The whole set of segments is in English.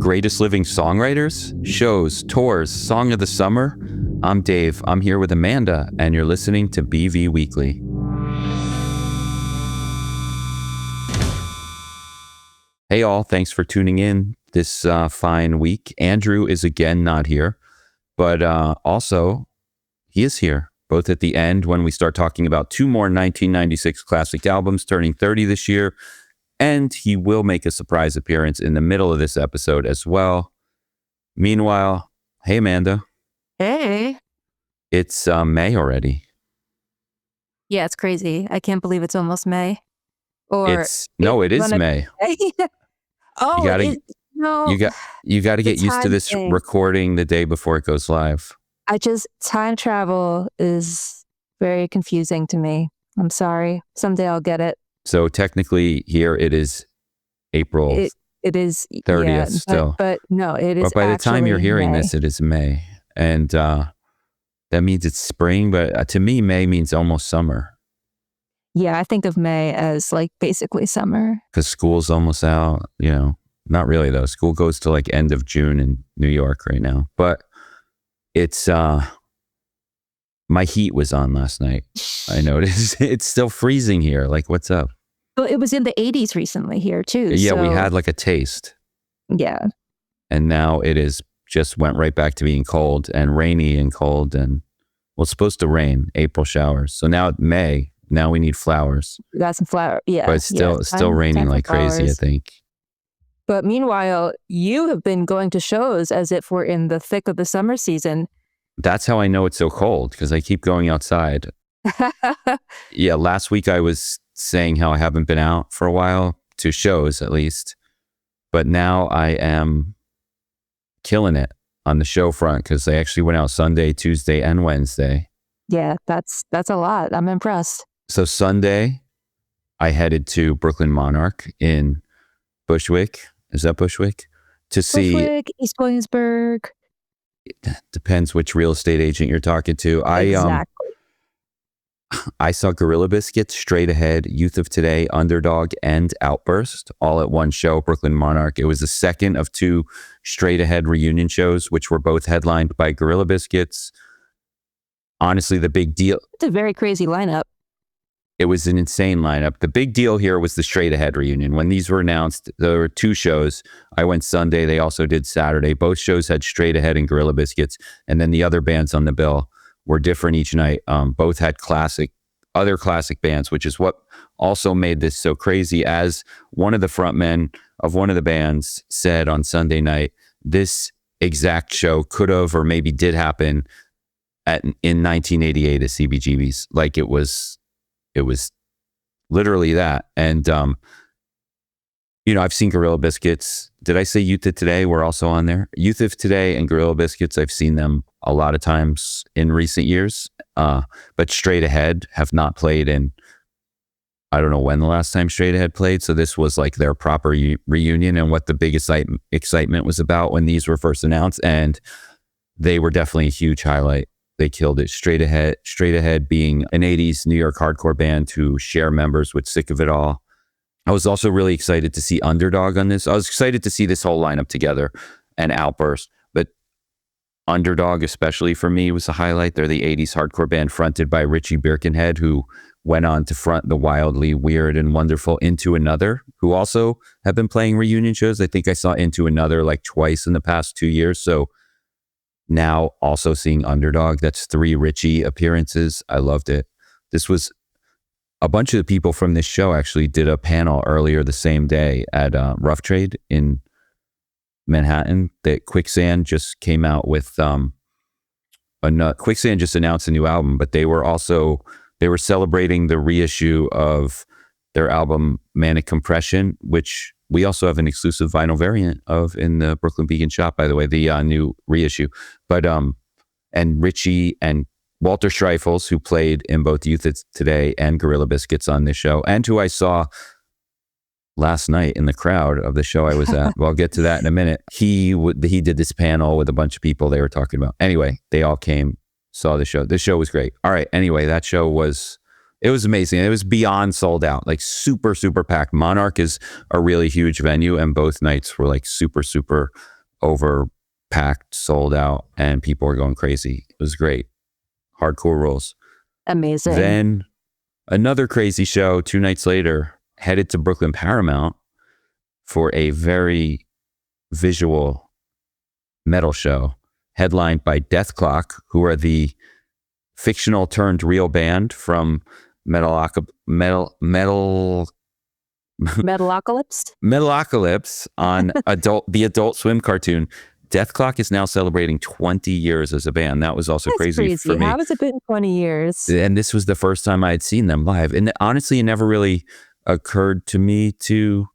Greatest Living Songwriters, shows, tours, song of the summer. I'm Dave. I'm here with Amanda, and you're listening to BV Weekly. Hey all, thanks for tuning in this fine week. Andrew is again not here, but also he is here, both at the end when we start talking about two more 1996 classic albums turning 30 this year, and he will make a surprise appearance in the middle of this episode as well. Meanwhile, hey Amanda. Hey. It's May already. Yeah, it's crazy. I can't believe it's almost May. It is May. Oh, you got to get used to this recording the day before it goes live. Time travel is very confusing to me. I'm sorry. Someday I'll get it. So technically here it is April it is 30th yeah, still. But no, it is. But by the time you're hearing May. this, it is May. And that means it's spring, but to me, May means almost summer. Yeah, I think of May as like basically summer. Because school's almost out, Not really though. School goes to like end of June in New York right now. But it's my heat was on last night. I noticed it's still freezing here. Like, what's up? Well, it was in the 80s recently here too. Yeah, so... we had like a taste. Yeah. And now it is just went right back to being cold and rainy and cold. And well, it's supposed to rain, April showers. So now May, now we need flowers. We got some flower. Yeah. But it's still raining like crazy, I think. But meanwhile, you have been going to shows as if we're in the thick of the summer season. That's how I know it's so cold, because I keep going outside. Yeah, last week I was saying how I haven't been out for a while, to shows at least. But now I am killing it on the show front, because I actually went out Sunday, Tuesday, and Wednesday. Yeah, that's a lot. I'm impressed. So Sunday, I headed to Brooklyn Monarch in Bushwick. Is that Bushwick? Bushwick, East Williamsburg. It depends which real estate agent you're talking to. Exactly. I saw Gorilla Biscuits, Straight Ahead, Youth of Today, Underdog, and Outburst all at one show, Brooklyn Monarch. It was the second of two Straight Ahead reunion shows, which were both headlined by Gorilla Biscuits. Honestly, the big deal... It's a very crazy lineup. It was an insane lineup. The big deal here was the Straight Ahead reunion. When these were announced, there were two shows. I went Sunday. They also did Saturday. Both shows had Straight Ahead and Gorilla Biscuits. And then the other bands on the bill were different each night. Both had other classic bands, which is what also made this so crazy. As one of the frontmen of one of the bands said on Sunday night, this exact show could have or maybe did happen in 1988 at CBGB's. Like it was literally that. And, I've seen Gorilla Biscuits. Did I say Youth of Today? We're also on there. Youth of Today and Gorilla Biscuits, I've seen them a lot of times in recent years. But Straight Ahead have not played in, I don't know when the last time Straight Ahead played. So this was like their proper reunion and what the biggest excitement was about when these were first announced. And they were definitely a huge highlight. They killed it. Straight Ahead being an 80s New York hardcore band who share members with Sick of It All. I was also really excited to see Underdog on this. I was excited to see this whole lineup together and Outburst. But Underdog, especially for me, was a highlight. They're the 80s hardcore band fronted by Richie Birkenhead, who went on to front the wildly weird and wonderful Into Another, who also have been playing reunion shows. I think I saw Into Another like twice in the past 2 years. So now also seeing Underdog, that's 3 Richie appearances. I loved it. This was a bunch of the people from this show actually did a panel earlier the same day at Rough Trade in Manhattan. That Quicksand just came out with Quicksand just announced a new album, but they were celebrating the reissue of their album Manic Compression, which we also have an exclusive vinyl variant of in the BrooklynVegan shop, by the way, the new reissue. But and Richie and Walter Streifels, who played in both Youth of Today and Gorilla Biscuits on this show, and who I saw last night in the crowd of the show I was at. Well, I'll get to that in a minute. He did this panel with a bunch of people they were talking about. Anyway, they all came, saw the show. The show was great. All right. Anyway, that show was amazing. It was beyond sold out, like super, super packed. Monarch is a really huge venue, and both nights were like super, super overpacked, sold out, and people were going crazy. It was great. Hardcore rules. Amazing. Then another crazy show 2 nights later, headed to Brooklyn Paramount for a very visual metal show headlined by Dethklok, who are the fictional turned real band from Metalocalypse on the Adult Swim cartoon. Dethklok is now celebrating 20 years as a band. That was also crazy for me. How has it been 20 years? And this was the first time I had seen them live. And honestly, it never really occurred to me to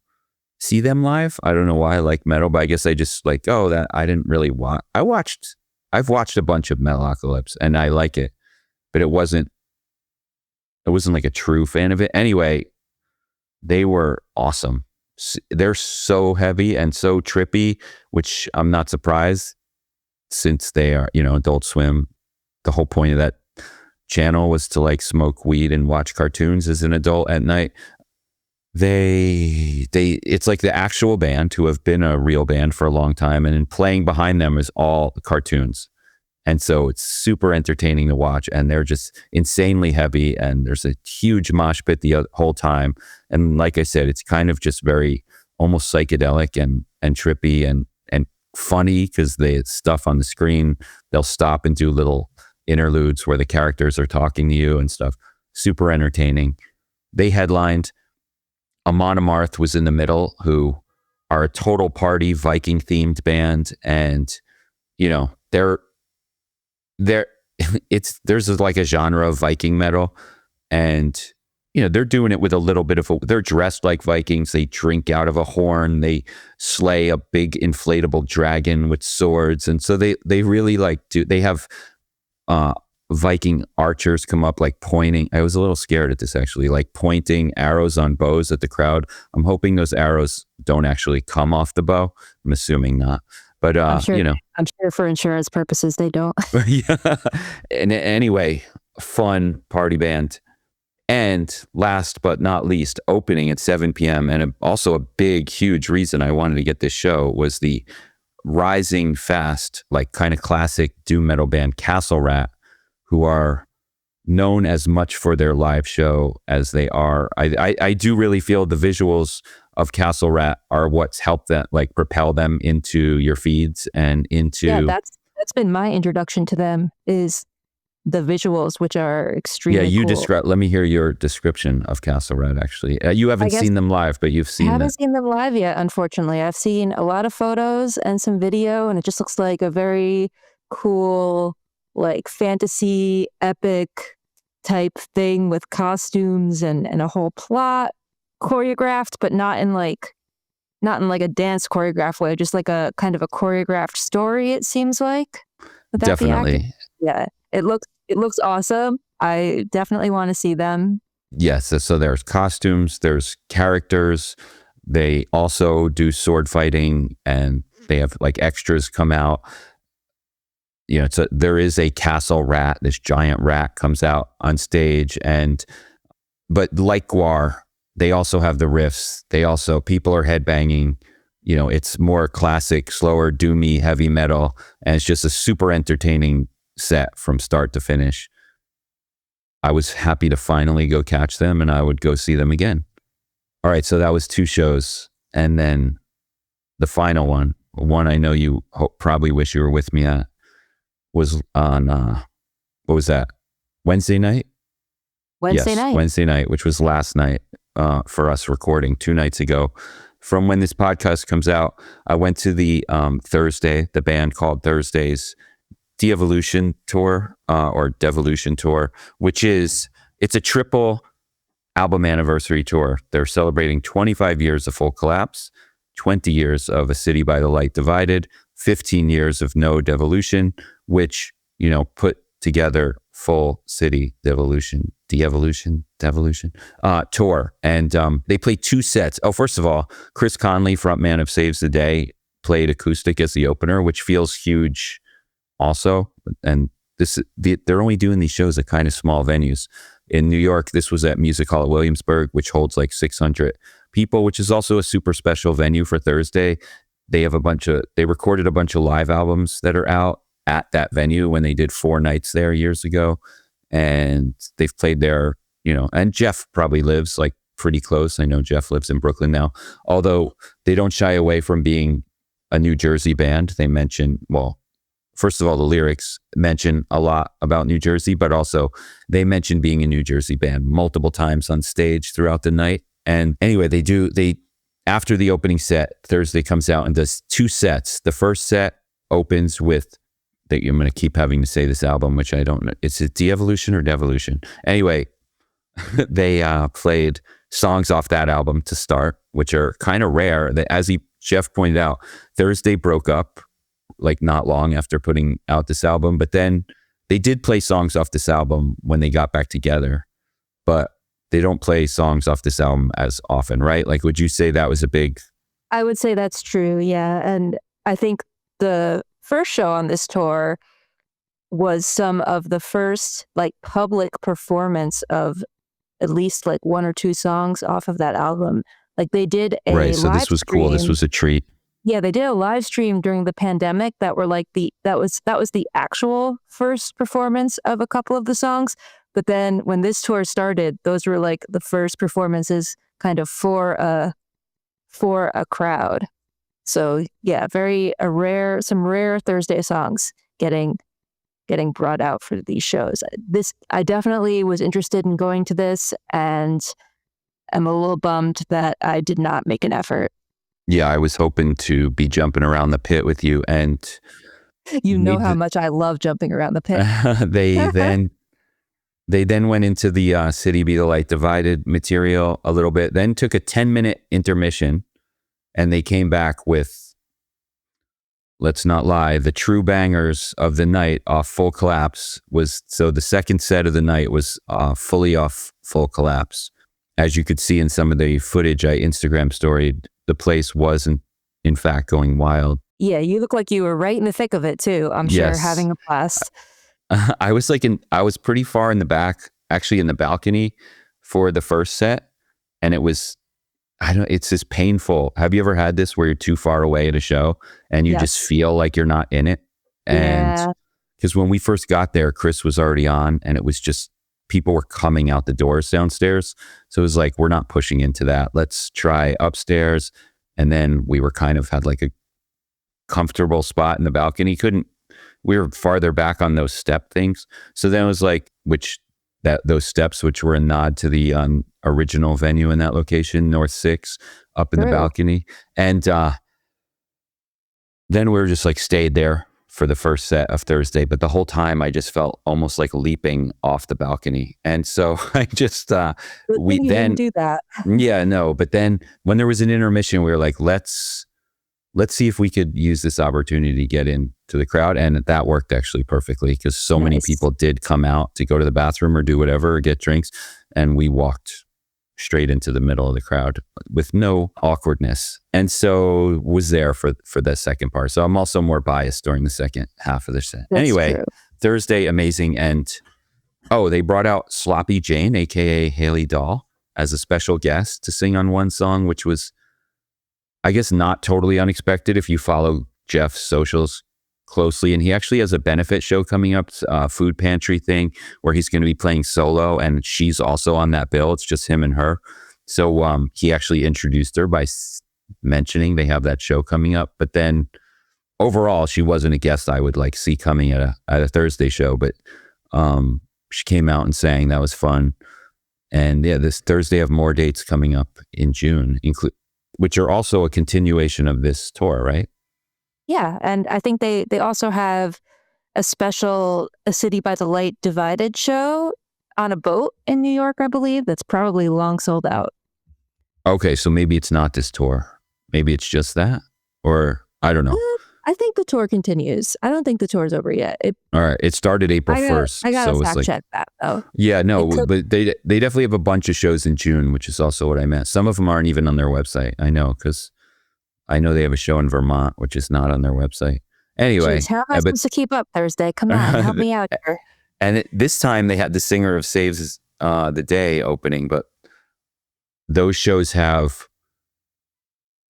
see them live. I don't know why I like metal, but I guess I just like, that I didn't really watch. I've watched a bunch of Metalocalypse and I like it, but I wasn't like a true fan of it. Anyway, they were awesome. They're so heavy and so trippy, which I'm not surprised since they are, Adult Swim. The whole point of that channel was to like smoke weed and watch cartoons as an adult at night. It's like the actual band who have been a real band for a long time, and then playing behind them is all cartoons. And so it's super entertaining to watch, and they're just insanely heavy, and there's a huge mosh pit the whole time. And like I said, it's kind of just very almost psychedelic and trippy and funny, because the stuff on the screen, they'll stop and do little interludes where the characters are talking to you and stuff. Super entertaining. They headlined. Amon Amarth was in the middle, who are a total party Viking themed band, and there's like a genre of Viking metal, and they're doing it with a little bit of they're dressed like Vikings. They drink out of a horn. They slay a big inflatable dragon with swords, and so they really they have Viking archers come up like pointing. I was a little scared at this actually, like pointing arrows on bows at the crowd. I'm hoping those arrows don't actually come off the bow. I'm assuming not. But I'm sure for insurance purposes they don't. Yeah. And anyway, fun party band. And last but not least, opening at 7 p.m. and also a big, huge reason I wanted to get this show was the rising fast, like kind of classic doom metal band Castle Rat, who are known as much for their live show as they are. I do really feel the visuals of Castle Rat are what's helped that like propel them into your feeds and into. Yeah, that's been my introduction to them, is the visuals, which are extremely you cool. describe. Let me hear your description of Castle Rat. Actually, you haven't seen them live, but you've seen. I haven't seen them live yet. Unfortunately, I've seen a lot of photos and some video, and it just looks like a very cool, like fantasy epic type thing with costumes and a whole plot choreographed, but not in like a dance choreographed way, just like a kind of a choreographed story, it seems like. Definitely. Yeah. It looks awesome. I definitely want to see them. Yes. So there's costumes, there's characters. They also do sword fighting, and they have like extras come out. There is a castle rat. This giant rat comes out on stage, but like Gwar, they also have the riffs. People are headbanging. It's more classic, slower, doomy, heavy metal, and it's just a super entertaining set from start to finish. I was happy to finally go catch them, and I would go see them again. All right, so that was 2 shows, and then the final one I know you probably wish you were with me at, was on what was that? Wednesday night, which was last night for us recording 2 nights ago. From when this podcast comes out, I went to the Thursday, the band called Thursday's De-Evolution tour, or Devolution tour, it's a triple album anniversary tour. They're celebrating 25 years of Full Collapse, 20 years of A City by the Light Divided, 15 years of No Devolution, which, put together Full City Devolution tour. And they played 2 sets. Oh, first of all, Chris Conley, frontman of Saves the Day, played acoustic as the opener, which feels huge also. And they're only doing these shows at kind of small venues. In New York, this was at Music Hall at Williamsburg, which holds like 600 people, which is also a super special venue for Thursday. they recorded a bunch of live albums that are out at that venue when they did 4 nights there years ago. And they've played there, and Jeff probably lives like pretty close. I know Jeff lives in Brooklyn now, although they don't shy away from being a New Jersey band. They mention, well, first of all, the lyrics mention a lot about New Jersey, but also they mention being a New Jersey band multiple times on stage throughout the night. And anyway, after the opening set, Thursday comes out and does 2 sets. The first set opens with, I'm going to keep having to say this album, which I don't know. Is it De-Evolution or Devolution? Anyway, they played songs off that album to start, which are kind of rare. That, as Jeff pointed out, Thursday broke up like not long after putting out this album, but then they did play songs off this album when they got back together, but they don't play songs off this album as often, right? Like, would you say that was a big... I would say that's true, yeah. And I think the first show on this tour was some of the first like public performance of at least like 1 or 2 songs off of that album. Like they did a right. So this was stream. Cool. This was a treat. Yeah, they did a live stream during the pandemic that were like that was the actual first performance of a couple of the songs. But then when this tour started, those were like the first performances kind of for a crowd. So yeah, some rare Thursday songs getting brought out for these shows. I definitely was interested in going to this, and I'm a little bummed that I did not make an effort. Yeah, I was hoping to be jumping around the pit with you, and you know how much I love jumping around the pit. They then went into the City Be the Light Divided material a little bit, then took a 10-minute intermission, and they came back with, let's not lie, the true bangers of the night off Full Collapse. So the second set of the night was fully off Full Collapse. As you could see in some of the footage I Instagram storied, the place wasn't, in fact, going wild. Yeah, you look like you were right in the thick of it too. I'm sure, having a blast. I was pretty far in the back, actually in the balcony for the first set, and it's just painful. Have you ever had this where you're too far away at a show and you just feel like you're not in it? And because when we first got there, Chris was already on, and it was just people were coming out the doors downstairs. So it was like, we're not pushing into that. Let's try upstairs. And then we were had like a comfortable spot in the balcony. We were farther back on those step things. So then it was like, those steps, which were a nod to the original venue in that location, North 6, up in the balcony. And then we were just like stayed there for the first set of Thursday. But the whole time I just felt almost like leaping off the balcony. And so I just, didn't do that. Yeah, no. But then when there was an intermission, we were like, let's see if we could use this opportunity to get into the crowd. And that worked actually perfectly, because so many people did come out to go to the bathroom or do whatever, or get drinks. And we walked straight into the middle of the crowd with no awkwardness. And so was there for the second part. So I'm also more biased during the second half of the set. That's anyway, true. Thursday, amazing. And they brought out Sloppy Jane, aka Haley Doll, as a special guest to sing on one song, which was, I guess, not totally unexpected if you follow Jeff's socials closely. And he actually has a benefit show coming up, food pantry thing, where he's going to be playing solo, and she's also on that bill. It's just him and her. So he actually introduced her by mentioning they have that show coming up. But then overall, she wasn't a guest I would like see coming at a Thursday show. But she came out and sang. That was fun. And yeah, this Thursday have more dates coming up in June, which are also a continuation of this tour, right? Yeah, and I think they also have a special A City by the Light Divided show on a boat in New York, I believe, that's probably long sold out. Okay, so maybe it's not this tour. Maybe it's just that, or I don't know. I think the tour continues. I don't think the tour's over yet. All right, it started April 1st. I gotta so fact check that though. Yeah, no, but they definitely have a bunch of shows in June, which is also what I meant. Some of them aren't even on their website. I know, because I know they have a show in Vermont, which is not on their website. Anyway. Jeez, how am I supposed to keep up Thursday? Come on, help me out here. And this time they had the Singer of Saves the Day opening, but those shows have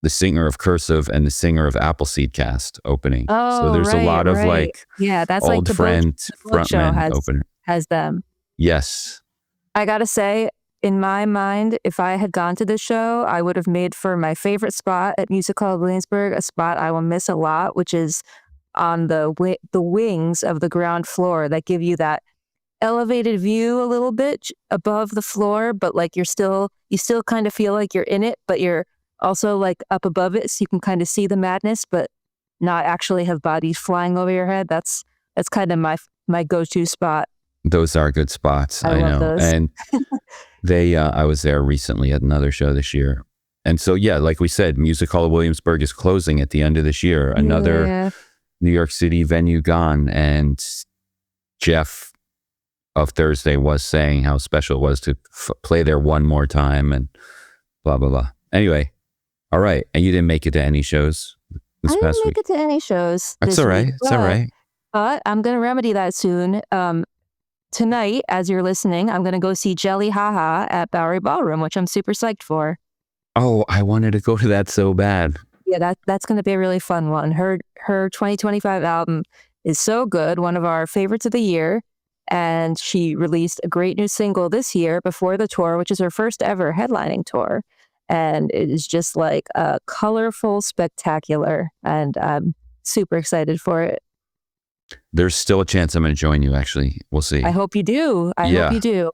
the singer of Cursive and the singer of Appleseed Cast opening. Oh, so there's a lot of like yeah, that's old like the friend Boat Show frontman opener. has them. Yes. I gotta say, in my mind, if I had gone to this show, I would have made for my favorite spot at Music Hall of Williamsburg, a spot I will miss a lot, which is on the wings of the ground floor that give you that elevated view a little bit above the floor, but like you still kind of feel like you're in it, but you're also like up above it, so you can kind of see the madness, but not actually have bodies flying over your head. That's kind of my go-to spot. Those are good spots. I love know. Those. And I was there recently at another show this year. And so, yeah, like we said, Music Hall of Williamsburg is closing at the end of this year. Another New York City venue gone. And Jeff of Thursday was saying how special it was to play there one more time and blah, blah, blah. Anyway, all right. And you didn't make it to any shows this past week? I didn't make it to any shows. That's all right. It's all right. But I'm going to remedy that soon. Tonight, as you're listening, I'm going to go see Jelly Haha at Bowery Ballroom, which I'm super psyched for. Oh, I wanted to go to that so bad. Yeah, that's going to be a really fun one. Her 2025 album is so good, one of our favorites of the year. And she released a great new single this year before the tour, which is her first ever headlining tour. And it is just like a colorful, spectacular. And I'm super excited for it. There's still a chance I'm going to join you, actually. We'll see. I hope you do. I hope you do.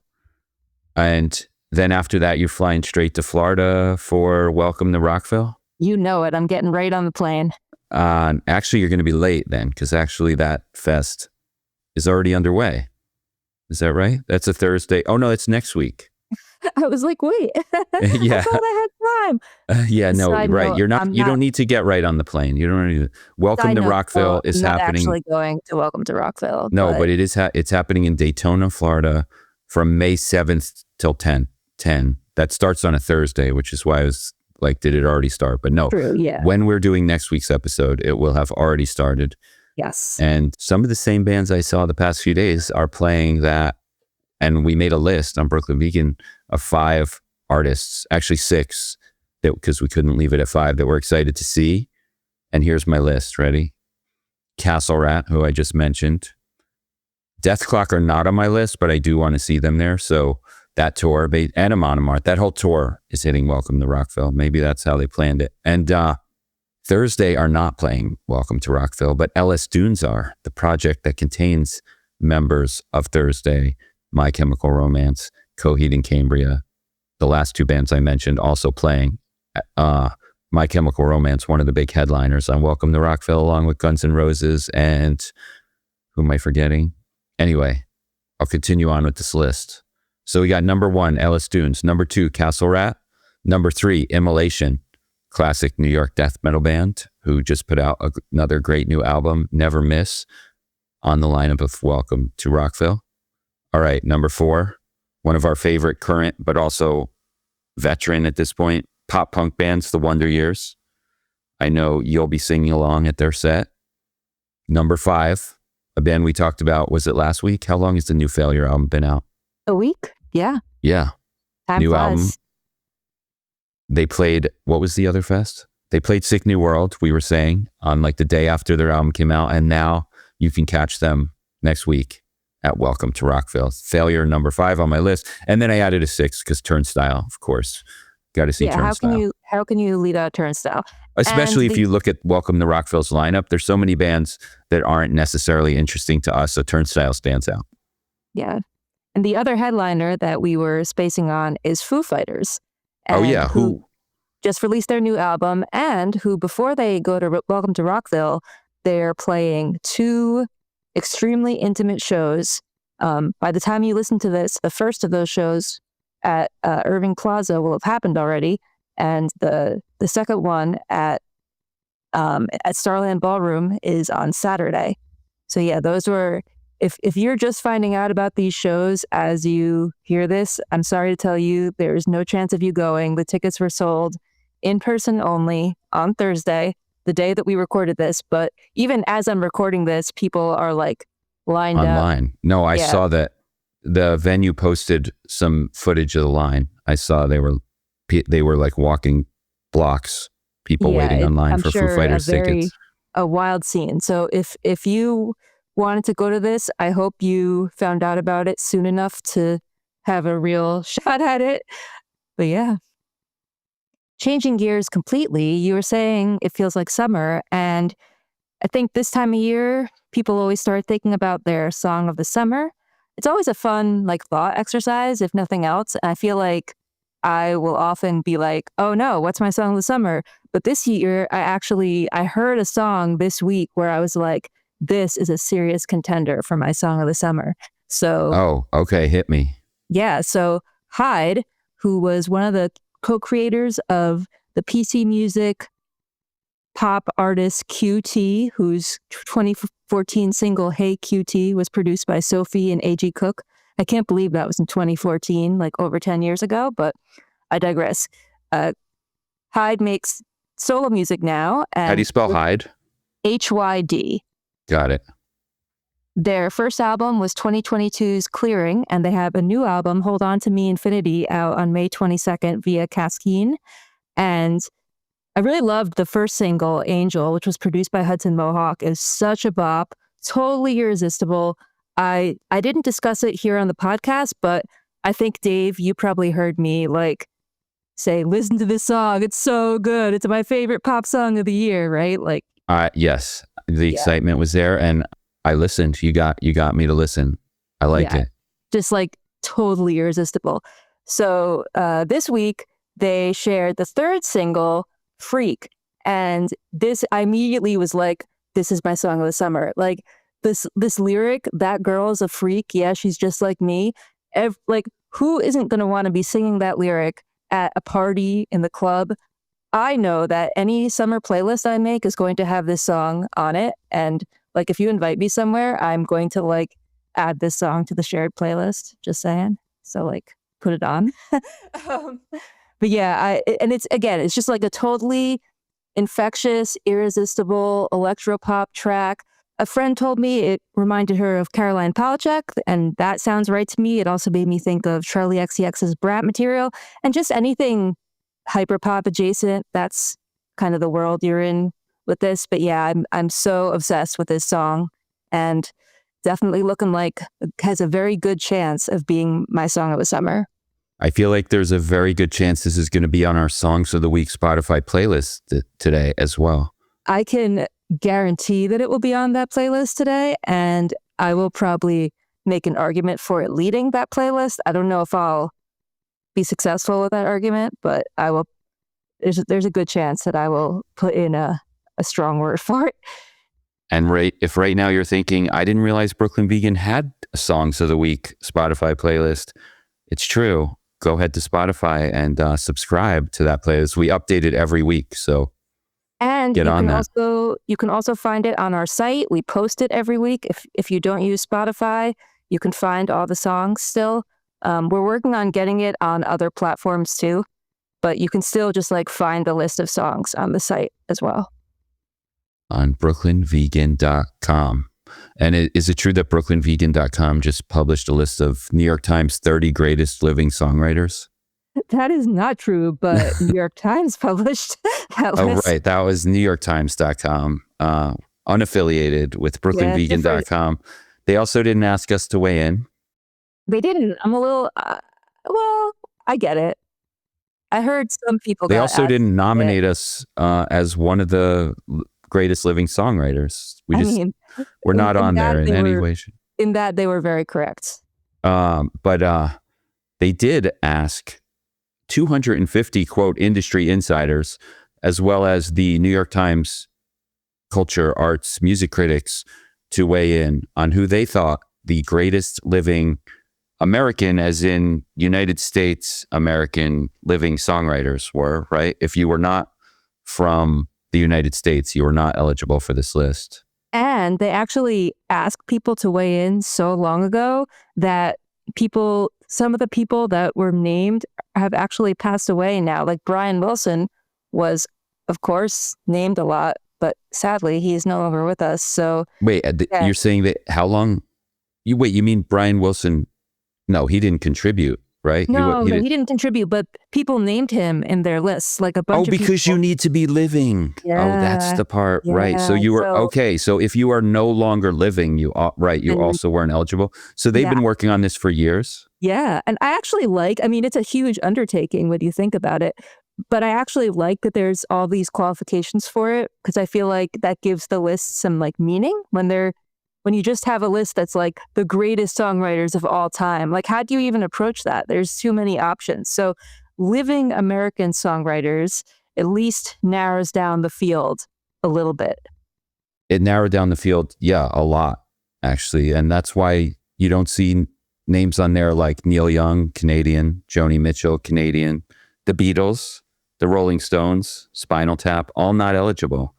And then after that, you're flying straight to Florida for Welcome to Rockville? You know it. I'm getting right on the plane. Actually, you're going to be late then, because actually that fest is already underway. Is that right? That's a Thursday. Oh, no, it's next week. I was like, wait. Yeah. I thought I had time. Yeah, no, Side right. note, You don't need to get right on the plane. You don't need to. Welcome to Rockville is happening. I'm not actually going to Welcome to Rockville. No, but it is. It's happening in Daytona, Florida, from May 7th till 10. That starts on a Thursday, which is why I was like, did it already start? But no. True, yeah. When we're doing next week's episode, it will have already started. Yes. And some of the same bands I saw the past few days are playing that. And we made a list on Brooklyn Vegan of 5 artists, actually 6, because we couldn't leave it at 5, that we're excited to see. And here's my list. Ready? Castle Rat, who I just mentioned. Dethklok are not on my list, but I do want to see them there. So that tour, and Amon Amarth, that whole tour is hitting Welcome to Rockville. Maybe that's how they planned it. And Thursday are not playing Welcome to Rockville, but LS Dunes are, the project that contains members of Thursday, My Chemical Romance, Coheed and Cambria, the last 2 bands I mentioned, also playing. My Chemical Romance, one of the big headliners on Welcome to Rockville, along with Guns N' Roses and who am I forgetting? Anyway, I'll continue on with this list. So we got number 1, LS Dunes. Number 2, Castle Rat. Number 3, Immolation, classic New York death metal band who just put out another great new album, Never Miss, on the lineup of Welcome to Rockville. All right, number 4, one of our favorite current, but also veteran at this point, pop punk bands, The Wonder Years. I know you'll be singing along at their set. Number 5, a band we talked about, was it last week? How long has the new Failure album been out? A week? Yeah. Yeah. Time new flies. album. They played, what was the other fest? They played Sick New World, we were saying, on like the day after their album came out. And now you can catch them next week at Welcome to Rockville. Failure, number 5 on my list. And then I added a 6 because Turnstile, of course. Got to see Turnstile. How can you lead out Turnstile? Especially if you look at Welcome to Rockville's lineup, there's so many bands that aren't necessarily interesting to us, so Turnstile stands out. Yeah. And the other headliner that we were spacing on is Foo Fighters. Who just released their new album, and who, before they go to Welcome to Rockville, they're playing 2 extremely intimate shows. By the time you listen to this, the first of those shows at Irving Plaza will have happened already, and the second one at Starland Ballroom is on Saturday. So yeah, those were. If you're just finding out about these shows as you hear this, I'm sorry to tell you, there's no chance of you going. The tickets were sold in person only on Thursday, the day that we recorded this. But even as I'm recording this, people are like lined up. Online. No, I saw that the venue posted some footage of the line. I saw they were like walking blocks people waiting online I'm for sure Foo Fighters tickets. A wild scene. So if you wanted to go to this, I hope you found out about it soon enough to have a real shot at it. But yeah. Changing gears completely, you were saying it feels like summer, and I think this time of year, people always start thinking about their song of the summer. It's always a fun, like, thought exercise, if nothing else. And I feel like I will often be like, oh no, what's my song of the summer? But this year, I heard a song this week where I was like, this is a serious contender for my song of the summer. So, Oh, okay. Hit me. yeah. So Hyde, who was one of the co-creators of the PC music pop artist QT, whose 2014 single Hey QT was produced by Sophie and A.G. Cook. I can't believe that was in 2014, like over 10 years ago, but I digress. Hyde makes solo music now. And How do you spell Hyde? HYD. Got it. Their first album was 2022's Clearing, and they have a new album, Hold On To Me Infinity, out on May 22nd via Kaskeen. And I really loved the first single, Angel, which was produced by Hudson Mohawk. It's such a bop, totally irresistible. I didn't discuss it here on the podcast, but I think, Dave, you probably heard me like say, listen to this song. It's so good. It's my favorite pop song of the year, right? Like, yes, the excitement was there, and I listened. You got me to listen. I liked it. Just like totally irresistible. So this week they shared the third single, Freak. And this, I immediately was like, this is my song of the summer. Like this lyric, that girl is a freak. Yeah, she's just like me. Like, who isn't going to want to be singing that lyric at a party in the club? I know that any summer playlist I make is going to have this song on it. And like, if you invite me somewhere, I'm going to like add this song to the shared playlist. Just saying. So like, put it on. But yeah, it's just like a totally infectious, irresistible electropop track. A friend told me it reminded her of Caroline Polachek, and that sounds right to me. It also made me think of Charlie XCX's Brat material, and just anything hyperpop adjacent. That's kind of the world you're in with this. But yeah, I'm so obsessed with this song, and definitely looking like it has a very good chance of being my song of the summer. I feel like there's a very good chance this is going to be on our Songs of the Week Spotify playlist today as well. I can guarantee that it will be on that playlist today, and I will probably make an argument for it leading that playlist. I don't know if I'll be successful with that argument, but I will. There's a good chance that I will put in a strong word for it. And if right now you're thinking, I didn't realize Brooklyn Vegan had a Songs of the Week Spotify playlist, it's true. Go ahead to Spotify and subscribe to that playlist. We update it every week, so and you can also find it on our site. We post it every week. If you don't use Spotify, you can find all the songs still. We're working on getting it on other platforms too, but you can still just like find the list of songs on the site as well. On BrooklynVegan.com. And is it true that BrooklynVegan.com just published a list of New York Times 30 Greatest Living Songwriters? That is not true, but New York Times published that list. Oh, right. That was NewYorkTimes.com, unaffiliated with BrooklynVegan.com. They also didn't ask us to weigh in. They didn't. I'm a little, well, I get it. I heard some people They also didn't nominate us as one of the Greatest Living Songwriters. We're not on there in any way. In that, they were very correct. But they did ask 250, quote, industry insiders, as well as the New York Times culture, arts, music critics to weigh in on who they thought the greatest living American, as in United States American living songwriters were, right? If you were not from the United States, you were not eligible for this list. And they actually asked people to weigh in so long ago that some of the people that were named have actually passed away now. Like Brian Wilson was, of course, named a lot, but sadly, he is no longer with us. So wait, you're saying that how long? You mean Brian Wilson? No, he didn't contribute, right? No, he didn't contribute, but people named him in their lists, like a bunch of people. Oh, because you need to be living. Yeah, oh, that's the part, right? So yeah, you were okay. So if you are no longer living, you then- also weren't eligible. So they've been working on this for years. Yeah, and I actually I mean, it's a huge undertaking when you think about it, but I actually like that there's all these qualifications for it because I feel like that gives the list some like meaning when you just have a list that's like the greatest songwriters of all time. Like, how do you even approach that? There's too many options. So Living American Songwriters at least narrows down the field a little bit. It narrowed down the field, a lot, actually. And that's why you don't see names on there like Neil Young, Canadian, Joni Mitchell, Canadian, the Beatles, the Rolling Stones, Spinal Tap, all not eligible.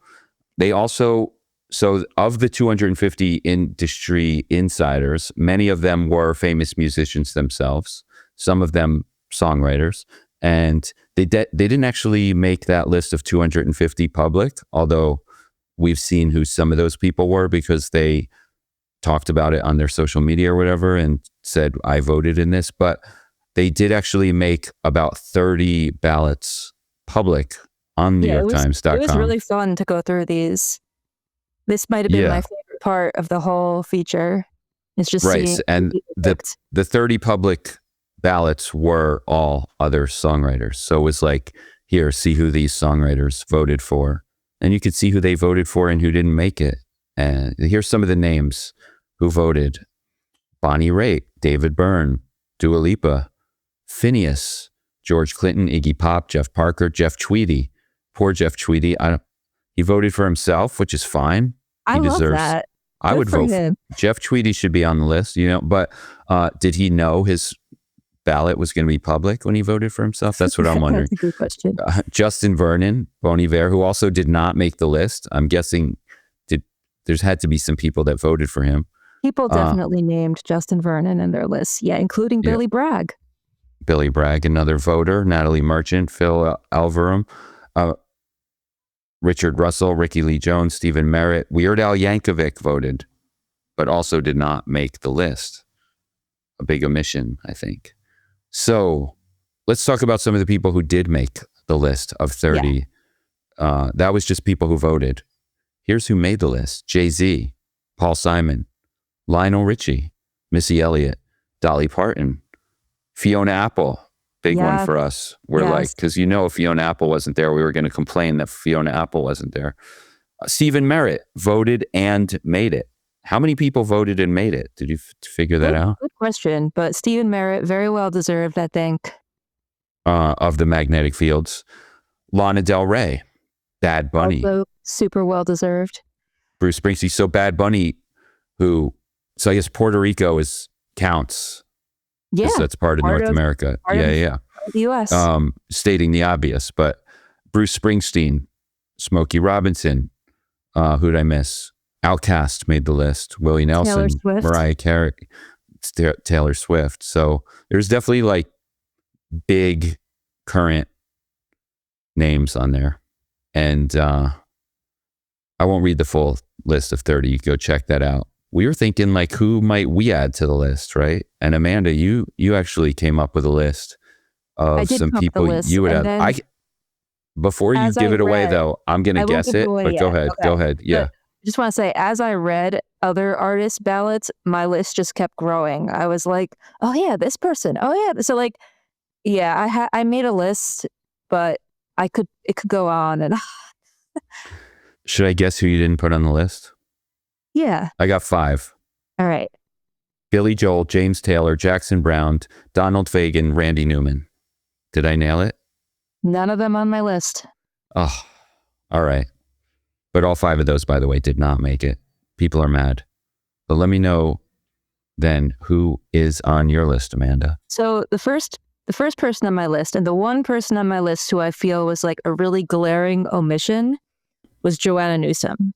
They also... So of the 250 industry insiders, many of them were famous musicians themselves, some of them songwriters, and they didn't actually make that list of 250 public, although we've seen who some of those people were because they talked about it on their social media or whatever and said, I voted in this. But they did actually make about 30 ballots public on NewYorkTimes.com. It was really fun to go through these. This might have been my favorite part of the whole feature. It's just seeing and the 30 public ballots were all other songwriters. So it was like, here, see who these songwriters voted for. And you could see who they voted for and who didn't make it. And here's some of the names who voted. Bonnie Raitt, David Byrne, Dua Lipa, Phineas, George Clinton, Iggy Pop, Jeff Parker, Jeff Tweedy. Poor Jeff Tweedy. He voted for himself, which is fine. I love that. I would vote for Jeff Tweedy should be on the list, but did he know his ballot was going to be public when he voted for himself? That's what I'm wondering. That's a good question. Justin Vernon, Bon Iver, who also did not make the list. I'm guessing there's had to be some people that voted for him. People definitely named Justin Vernon in their lists. Yeah, including Billy Bragg. Billy Bragg, another voter. Natalie Merchant, Phil Alvarum. Richard Russell, Ricky Lee Jones, Stephen Merritt, Weird Al Yankovic voted, but also did not make the list. A big omission, I think. So let's talk about some of the people who did make the list of 30. Yeah. That was just people who voted. Here's who made the list. Jay-Z, Paul Simon, Lionel Richie, Missy Elliott, Dolly Parton, Fiona Apple. Big one for us. We're like, because if Fiona Apple wasn't there, we were going to complain that Fiona Apple wasn't there. Stephen Merritt voted and made it. How many people voted and made it? Did you figure that out? Good question. But Stephen Merritt, very well deserved, I think. Of the magnetic fields. Lana Del Rey, Bad Bunny. Also super well deserved. Bruce Springsteen. So Bad Bunny, so I guess Puerto Rico counts. Yeah, that's part of North America. Part of the U.S. Stating the obvious, but Bruce Springsteen, Smokey Robinson, who'd I miss? Outkast made the list. Willie Nelson, Mariah Carey, Taylor Swift. So there's definitely like big current names on there, and I won't read the full list of 30. You can go check that out. We were thinking like, who might we add to the list, right? And Amanda, you actually came up with a list of some people you would add. Before you give it away, though, I'm going to guess it, but go ahead. Okay. Go ahead. Yeah. But I just want to say, as I read other artists' ballots, my list just kept growing. I was like, oh yeah, this person. Oh yeah. So like, yeah, I made a list, but it could go on and Should I guess who you didn't put on the list? Yeah. I got 5. All right. Billy Joel, James Taylor, Jackson Browne, Donald Fagen, Randy Newman. Did I nail it? None of them on my list. Oh, all right. But all 5 of those, by the way, did not make it. People are mad. But let me know then who is on your list, Amanda. So the first person on my list, and the one person on my list who I feel was like a really glaring omission, was Joanna Newsom.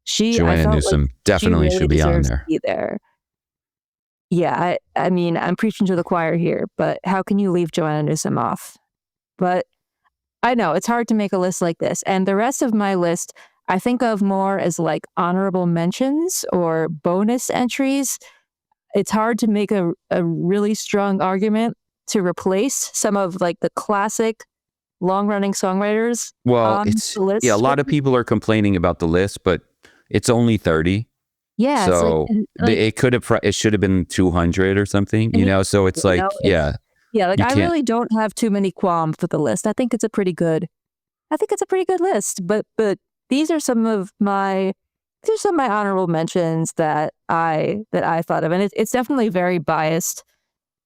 Joanna Newsom like definitely really should be on there. Be there. Yeah, I mean, I'm preaching to the choir here, but how can you leave Joanna Newsom off? But I know it's hard to make a list like this. And the rest of my list, I think of more as like honorable mentions or bonus entries. It's hard to make a really strong argument to replace some of like the classic long-running songwriters Well, on it's the list. yeah, a lot of people are complaining about the list, but it's only 30. Yeah, So it should have been 200 or something, you know? So it's like, yeah, like you I can't. really don't have too many qualms with the list. I think it's a pretty good list. But these are some of my honorable mentions that I thought of, and it's definitely very biased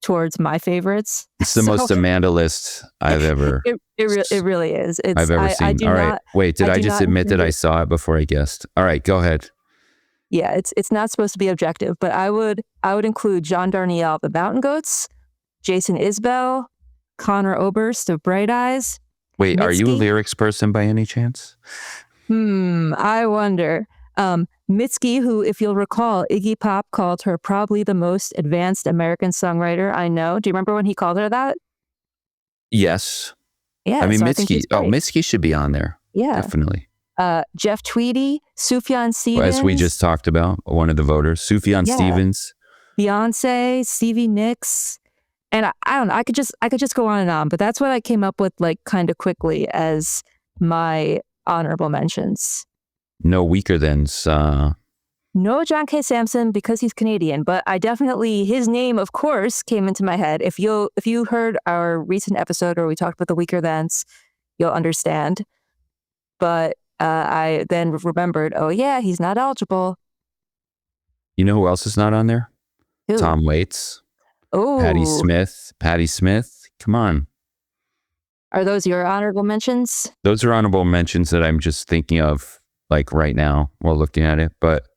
towards my favorites. It's the most Amanda list I've ever. It really is. I've ever seen. All right, wait. Did I just admit that I saw it before I guessed? All right, go ahead. Yeah, it's not supposed to be objective, but I would include John Darnielle of the Mountain Goats, Jason Isbell, Connor Oberst of Bright Eyes. Wait, Mitski. Are you a lyrics person by any chance? I wonder. Mitski, who, if you'll recall, Iggy Pop called her probably the most advanced American songwriter I know. Do you remember when he called her that? Yes. Yeah. I mean, so Mitski should be on there. Yeah. Definitely. Jeff Tweedy, Sufjan Stevens. As we just talked about, one of the voters, Sufjan Stevens. Beyonce, Stevie Nicks. And I don't know, I could just go on and on, but that's what I came up with like kind of quickly as my honorable mentions. No weaker thans. No John K. Samson because he's Canadian, but his name, of course, came into my head. If you heard our recent episode where we talked about the weaker thans, you'll understand. But I then remembered, oh yeah, he's not eligible. You know who else is not on there? Who? Tom Waits. Oh, Patti Smith. Come on. Are those your honorable mentions? Those are honorable mentions that I'm just thinking of like right now while looking at it. But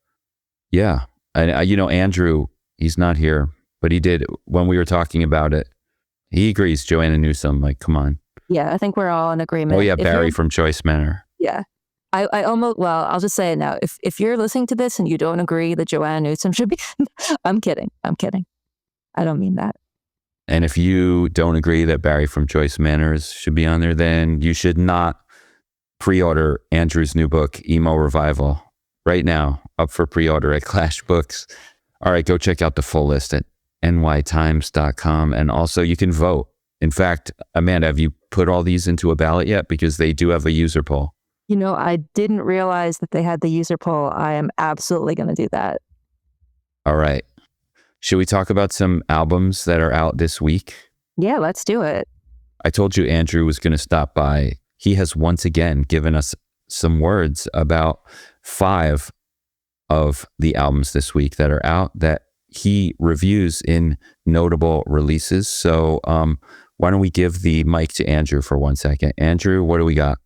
yeah, Andrew, he's not here, but he did when we were talking about it. He agrees. Joanna Newsom, like, come on. Yeah, I think we're all in agreement. Oh yeah, Barry from Choice Manor. Yeah. I almost, well, I'll just say it now. If you're listening to this and you don't agree that Joanna Newsom should be, I'm kidding. I don't mean that. And if you don't agree that Barry from Choice Manors should be on there, then you should not pre-order Andrew's new book, Emo Revival, right now, up for pre-order at Clash Books. All right, go check out the full list at nytimes.com. And also you can vote. In fact, Amanda, have you put all these into a ballot yet? Because they do have a user poll. I didn't realize that they had the user poll. I am absolutely going to do that. All right. Should we talk about some albums that are out this week? Yeah, let's do it. I told you Andrew was going to stop by. He has once again given us some words about 5 of the albums this week that are out that he reviews in notable releases. So why don't we give the mic to Andrew for 1 second? Andrew, what do we got?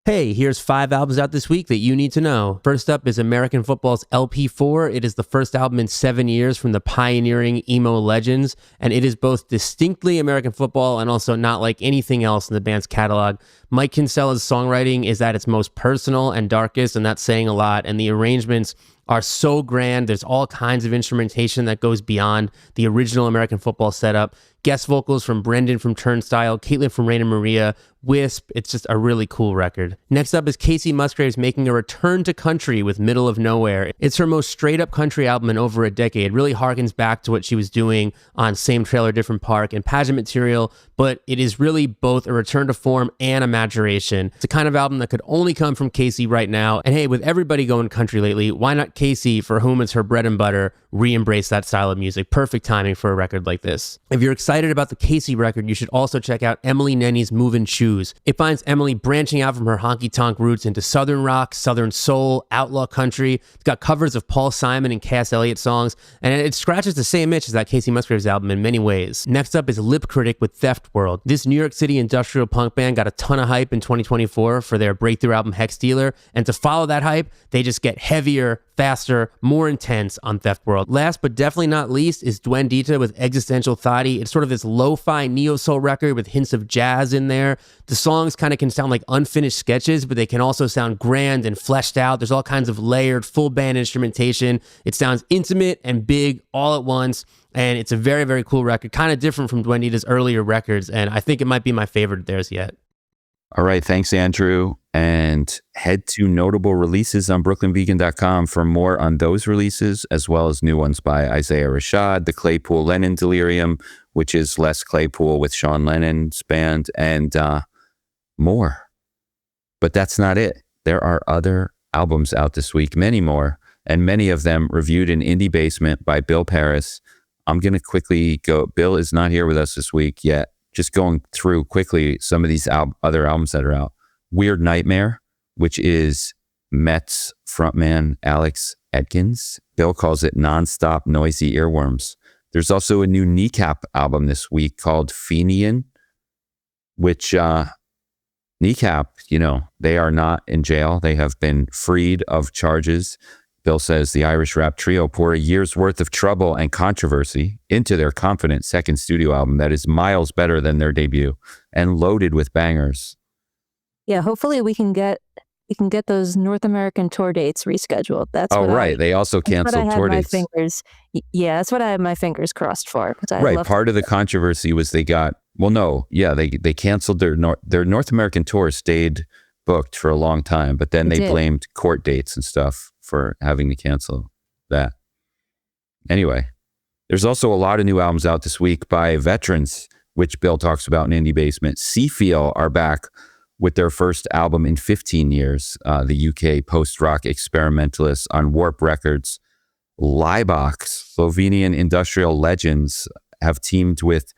Hey, here's 5 albums out this week that you need to know. First up is American Football's LP4. It is the first album in 7 years from the pioneering emo legends, and it is both distinctly American football and also not like anything else in the band's catalog. Mike Kinsella's songwriting is at its most personal and darkest, and that's saying a lot, and the arrangements are so grand. There's all kinds of instrumentation that goes beyond the original American football setup. Guest vocals from Brendan from Turnstile, Caitlin from Raina Maria, Wisp. It's just a really cool record. Next up is Kacey Musgraves making a return to country with Middle of Nowhere. It's her most straight up country album in over a decade. It really harkens back to what she was doing on Same Trailer, Different Park and Pageant Material, but it is really both a return to form and a maturation. It's a kind of album that could only come from Kacey right now. And hey, with everybody going country lately, why not Kacey, for whom it's her bread and butter, re-embrace that style of music? Perfect timing for a record like this. If you're excited about the Kacey record, you should also check out Emily Nenni's Movin' Shoes. It finds Emily branching out from her honky-tonk roots into southern rock, southern soul, outlaw country. It's got covers of Paul Simon and Cass Elliot songs, and it scratches the same itch as that Kacey Musgraves album in many ways. Next up is Lip Critic with Theft World. This New York City industrial punk band got a ton of hype in 2024 for their breakthrough album Hex Dealer, and to follow that hype, they just get heavier, faster, more intense on Theft World. Last but definitely not least is Duendita with Existential Thoughty. It's sort of this lo-fi neo-soul record with hints of jazz in there. The songs kind of can sound like unfinished sketches, but they can also sound grand and fleshed out. There's all kinds of layered full band instrumentation. It sounds intimate and big all at once, and it's a very, very cool record, kind of different from Duendita's earlier records, and I think it might be my favorite of theirs yet. All right. Thanks, Andrew. And head to notable releases on BrooklynVegan.com for more on those releases, as well as new ones by Isaiah Rashad, the Claypool Lennon Delirium, which is Les Claypool with Sean Lennon's band, and more. But that's not it. There are other albums out this week, many more, and many of them reviewed in Indie Basement by Bill Pearis. I'm going to quickly go. Bill is not here with us this week yet. Just going through quickly some of these other albums that are out. Weird Nightmare, which is Mets frontman Alex Edkins. Bill calls it nonstop noisy earworms. There's also a new Kneecap album this week called Fenian, which Kneecap, they are not in jail. They have been freed of charges. Bill says the Irish rap trio pour a year's worth of trouble and controversy into their confident second studio album that is miles better than their debut and loaded with bangers. Yeah, hopefully we can get those North American tour dates rescheduled. That's right. They also canceled tour dates. Yeah, that's what I have my fingers crossed for. Part of the controversy was they canceled their North American tour, stayed booked for a long time, but then they blamed court dates and stuff for having to cancel that. Anyway, there's also a lot of new albums out this week by veterans, which Bill talks about in Indie Basement. Seafeel are back with their first album in 15 years, the UK post-rock experimentalists on Warp Records. Liebox, Slovenian industrial legends, have teamed with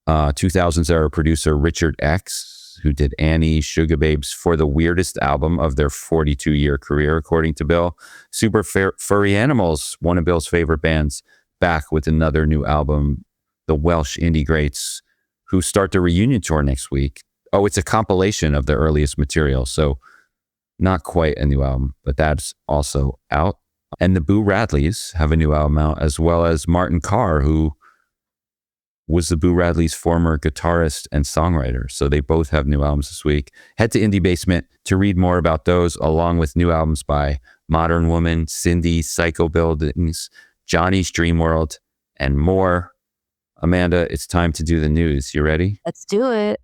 2000s era producer Richard X, who did Annie, Sugar Babes, for the weirdest album of their 42-year career, according to Bill. Super Furry Animals, one of Bill's favorite bands, back with another new album. The Welsh indie greats, who start the reunion tour next week. Oh, it's a compilation of the earliest material, so not quite a new album, but that's also out. And the Boo Radleys have a new album out, as well as Martin Carr, who was the Boo Radleys' former guitarist and songwriter. So they both have new albums this week. Head to Indie Basement to read more about those, along with new albums by Modern Woman, Cindy, Psycho Buildings, Johnny's Dream World, and more. Amanda, it's time to do the news. You ready? Let's do it.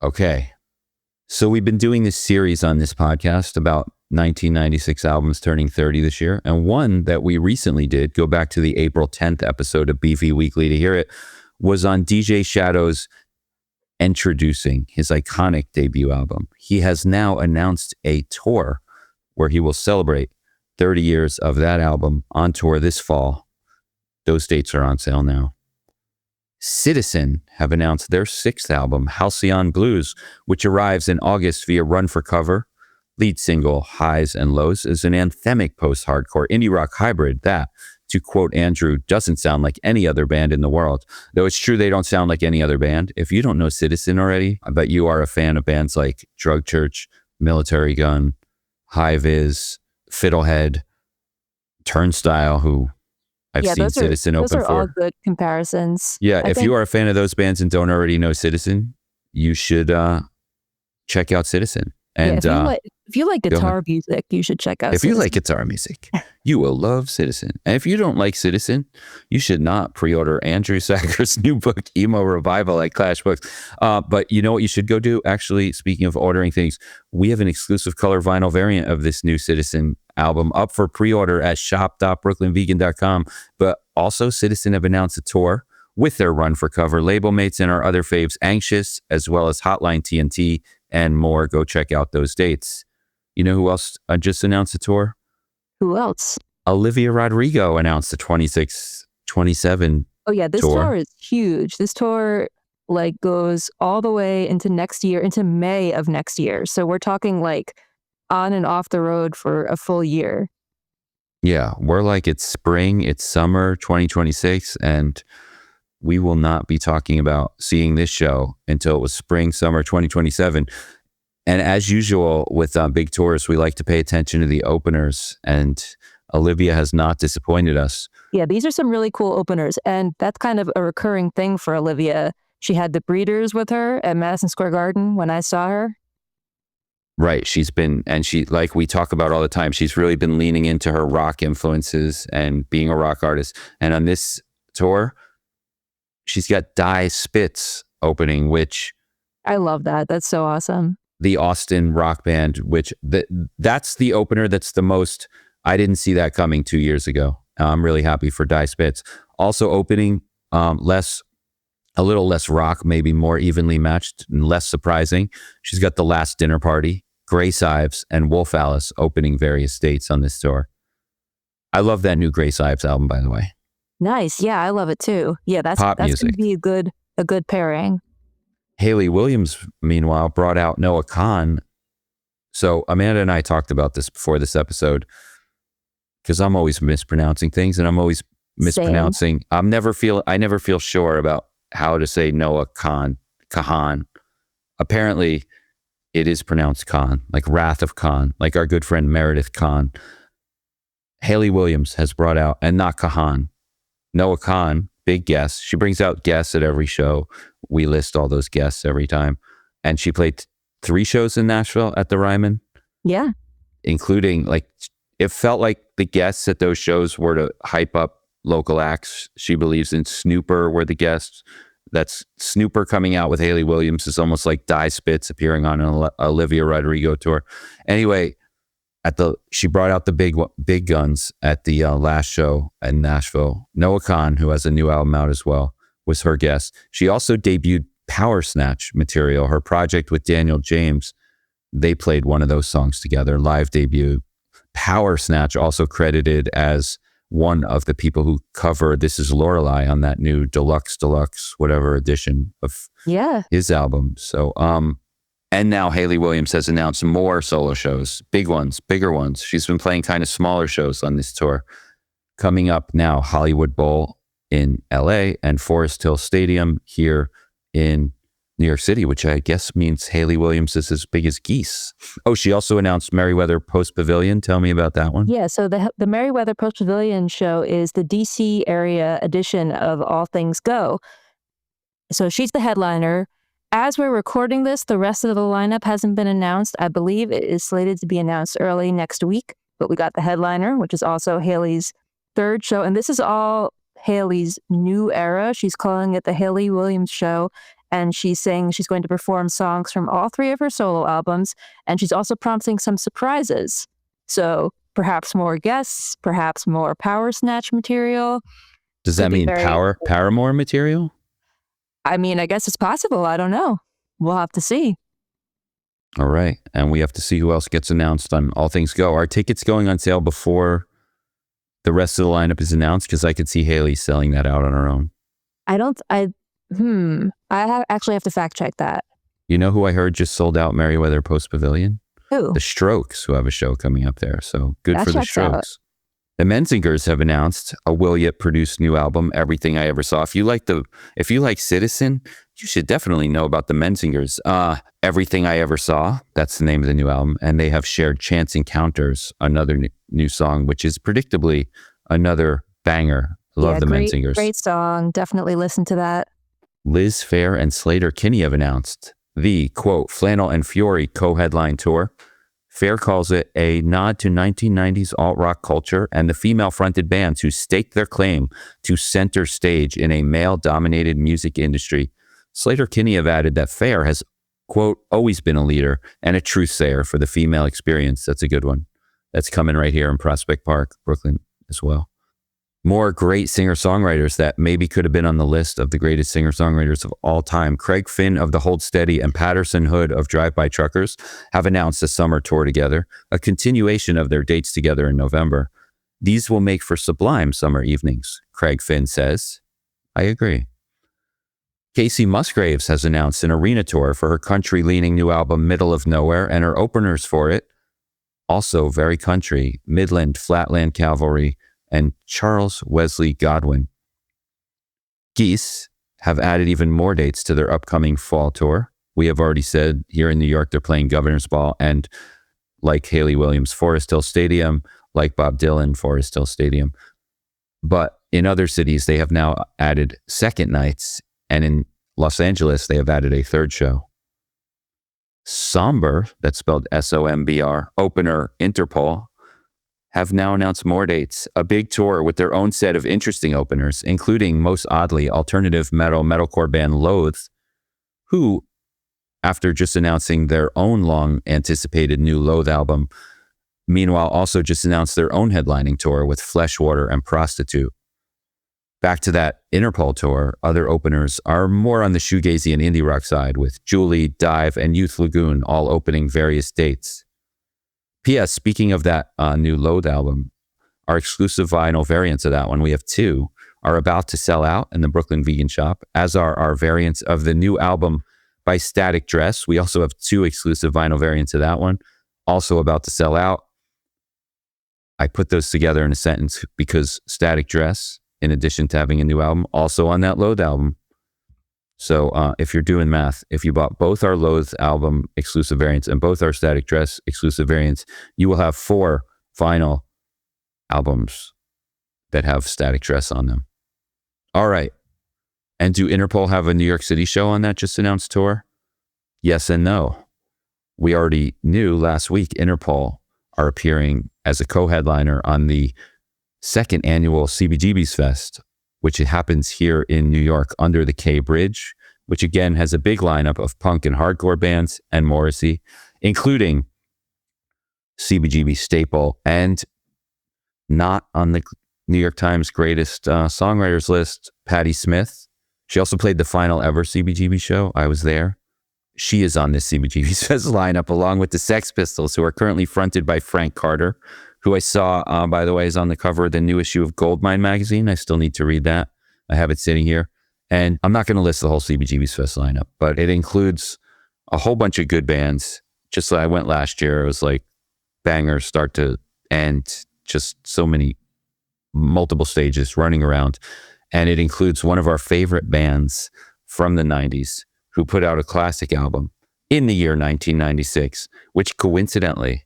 Okay. So we've been doing this series on this podcast about 1996 albums turning 30 this year. And one that we recently did, go back to the April 10th episode of BV Weekly to hear it, was on DJ Shadow's introducing his iconic debut album. He has now announced a tour where he will celebrate 30 years of that album on tour this fall. Those dates are on sale now. Citizen have announced their sixth album, Halcyon Blues, which arrives in August via Run for Cover. Lead single, Highs and Lows, is an anthemic post-hardcore indie rock hybrid that, to quote Andrew, doesn't sound like any other band in the world. Though it's true they don't sound like any other band. If you don't know Citizen already, I bet you are a fan of bands like Drug Church, Military Gun, High Viz, Fiddlehead, Turnstile, who I've seen Citizen open for. Those are all good comparisons. Yeah, if you are a fan of those bands and don't already know Citizen, you should check out Citizen. And if you like guitar music, you should check out Citizen. If you like guitar music, you will love Citizen. And if you don't like Citizen, you should not pre-order Andrew Sacher's new book, Emo Revival, at Clash Books. But you know what you should go do? Actually, speaking of ordering things, we have an exclusive color vinyl variant of this new Citizen album up for pre-order at shop.brooklynvegan.com. But also, Citizen have announced a tour with their Run for Cover label mates and our other faves, Anxious, as well as Hotline TNT, and more. Go check out those dates. You know who else just announced a tour? Who else? Olivia Rodrigo announced the 26-27 Oh yeah, this tour is huge. This tour goes all the way into next year, into May of next year. So we're talking on and off the road for a full year. Yeah, we're it's spring, it's summer 2026, and we will not be talking about seeing this show until it was spring, summer 2027. And as usual with big tours, we like to pay attention to the openers, and Olivia has not disappointed us. Yeah, these are some really cool openers, and that's kind of a recurring thing for Olivia. She had the Breeders with her at Madison Square Garden when I saw her. Right. She's been, and she, like we talk about all the time, she's really been leaning into her rock influences and being a rock artist. And on this tour, she's got Die Spitz opening, which I love that. That's so awesome. The Austin rock band, which that's the opener that's the most, I didn't see that coming 2 years ago. I'm really happy for Die Spitz. Also opening a little less rock, maybe more evenly matched and less surprising. She's got The Last Dinner Party, Grace Ives, and Wolf Alice opening various dates on this tour. I love that new Grace Ives album, by the way. Nice. Yeah, I love it too. Yeah, that's going to be a good pairing. Hayley Williams, meanwhile, brought out Noah Kahan. So Amanda and I talked about this before this episode because I'm always mispronouncing things, and I'm always mispronouncing. I never feel sure about how to say Noah Kahan. Apparently, it is pronounced Khan, like Wrath of Khan, like our good friend Meredith Khan. Hayley Williams has brought out, and not Kahan, Noah Kahan, big guest. She brings out guests at every show. We list all those guests every time. And she played 3 shows in Nashville at the Ryman. Yeah. Including, like, it felt like the guests at those shows were to hype up local acts. She believes in Snooper were the guests. That's Snooper coming out with Hayley Williams is almost like Die Spitz appearing on an Olivia Rodrigo tour. Anyway, she brought out the big guns at the last show in Nashville. Noah Kahan, who has a new album out as well, was her guest. She also debuted Power Snatch material, her project with Daniel James. They played one of those songs together, live debut. Power Snatch also credited as one of the people who covered This Is Lorelei on that new deluxe whatever edition of his album. So and now Hayley Williams has announced more solo shows, bigger ones. She's been playing kind of smaller shows on this tour. Coming up now, Hollywood Bowl in LA and Forest Hill Stadium here in New York City, which I guess means Hayley Williams is as big as geese. Oh, she also announced Merriweather Post Pavilion. Tell me about that one. Yeah, so the Merriweather Post Pavilion show is the DC area edition of All Things Go. So she's the headliner. As we're recording this, the rest of the lineup hasn't been announced. I believe it is slated to be announced early next week, but we got the headliner, which is also Hayley's 3rd show. And this is all Hayley's new era. She's calling it the Hayley Williams Show. And she's saying she's going to perform songs from all 3 of her solo albums. And she's also promising some surprises. So perhaps more guests, perhaps more Power Snatch material. Does that mean Paramore material? I mean, I guess it's possible. I don't know. We'll have to see. All right. And we have to see who else gets announced on All Things Go. Are tickets going on sale before the rest of the lineup is announced? Because I could see Hayley selling that out on her own. I actually have to fact check that. You know who I heard just sold out Merriweather Post Pavilion? Who? The Strokes, who have a show coming up there. So good for the Strokes. Out. The Menzingers have announced a Will Yet produced new album, Everything I Ever Saw. If you like Citizen, you should definitely know about the Menzingers. Everything I Ever Saw, that's the name of the new album. And they have shared Chance Encounters, another new song, which is predictably another banger. Love the Menzingers. Great song. Definitely listen to that. Liz Phair and Slater Kinney have announced the, quote, Flannel and Fury co-headline tour. Phair calls it a nod to 1990s alt-rock culture and the female-fronted bands who staked their claim to center stage in a male-dominated music industry. Slater Kinney have added that Phair has, quote, always been a leader and a truth-sayer for the female experience. That's a good one. That's coming right here in Prospect Park, Brooklyn as well. More great singer-songwriters that maybe could have been on the list of the greatest singer-songwriters of all time. Craig Finn of The Hold Steady and Patterson Hood of Drive-By Truckers have announced a summer tour together, a continuation of their dates together in November. These will make for sublime summer evenings, Craig Finn says. I agree. Kacey Musgraves has announced an arena tour for her country-leaning new album, Middle of Nowhere, and her openers for it, also very country, Midland Flatland Cavalry, and Charles Wesley Godwin. Geese have added even more dates to their upcoming fall tour. We have already said here in New York, they're playing Governor's Ball and, like Hayley Williams, Forest Hill Stadium, like Bob Dylan, Forest Hill Stadium. But in other cities, they have now added second nights, and in Los Angeles, they have added a 3rd show. Somber, that's spelled S-O-M-B-R, opener Interpol, have now announced more dates, a big tour with their own set of interesting openers, including, most oddly, alternative metalcore band Loathe, who after just announcing their own long-anticipated new Loathe album. Meanwhile, also just announced their own headlining tour with Fleshwater and Prostitute. Back to that Interpol tour, other openers are more on the shoegazy and indie rock side, with Julie, Dive, and Youth Lagoon all opening various dates. P.S. Speaking of that new Loathe album, our exclusive vinyl variants of that one, we have 2, are about to sell out in the Brooklyn Vegan shop, as are our variants of the new album by Static Dress. We also have 2 exclusive vinyl variants of that one, also about to sell out. I put those together in a sentence because Static Dress, in addition to having a new album, also on that Loathe album. So if you're doing math, if you bought both our Loathe album exclusive variants and both our Static Dress exclusive variants, you will have 4 vinyl albums that have Static Dress on them. All right. And do Interpol have a New York City show on that just announced tour? Yes and no. We already knew last week Interpol are appearing as a co-headliner on the 2nd annual CBGB's Fest, which happens here in New York under the K Bridge, which again has a big lineup of punk and hardcore bands and Morrissey, including CBGB staple and not on the New York Times Greatest Songwriters list, Patti Smith. She also played the final ever CBGB show. I was there. She is on this CBGB's Fest lineup along with the Sex Pistols, who are currently fronted by Frank Carter, who I saw, by the way, is on the cover of the new issue of Goldmine magazine. I still need to read that. I have it sitting here. And I'm not going to list the whole CBGB's Fest lineup, but it includes a whole bunch of good bands. Just like I went last year, it was like bangers start to end, just so many multiple stages running around. And it includes one of our favorite bands from the 90s who put out a classic album in the year 1996, which coincidentally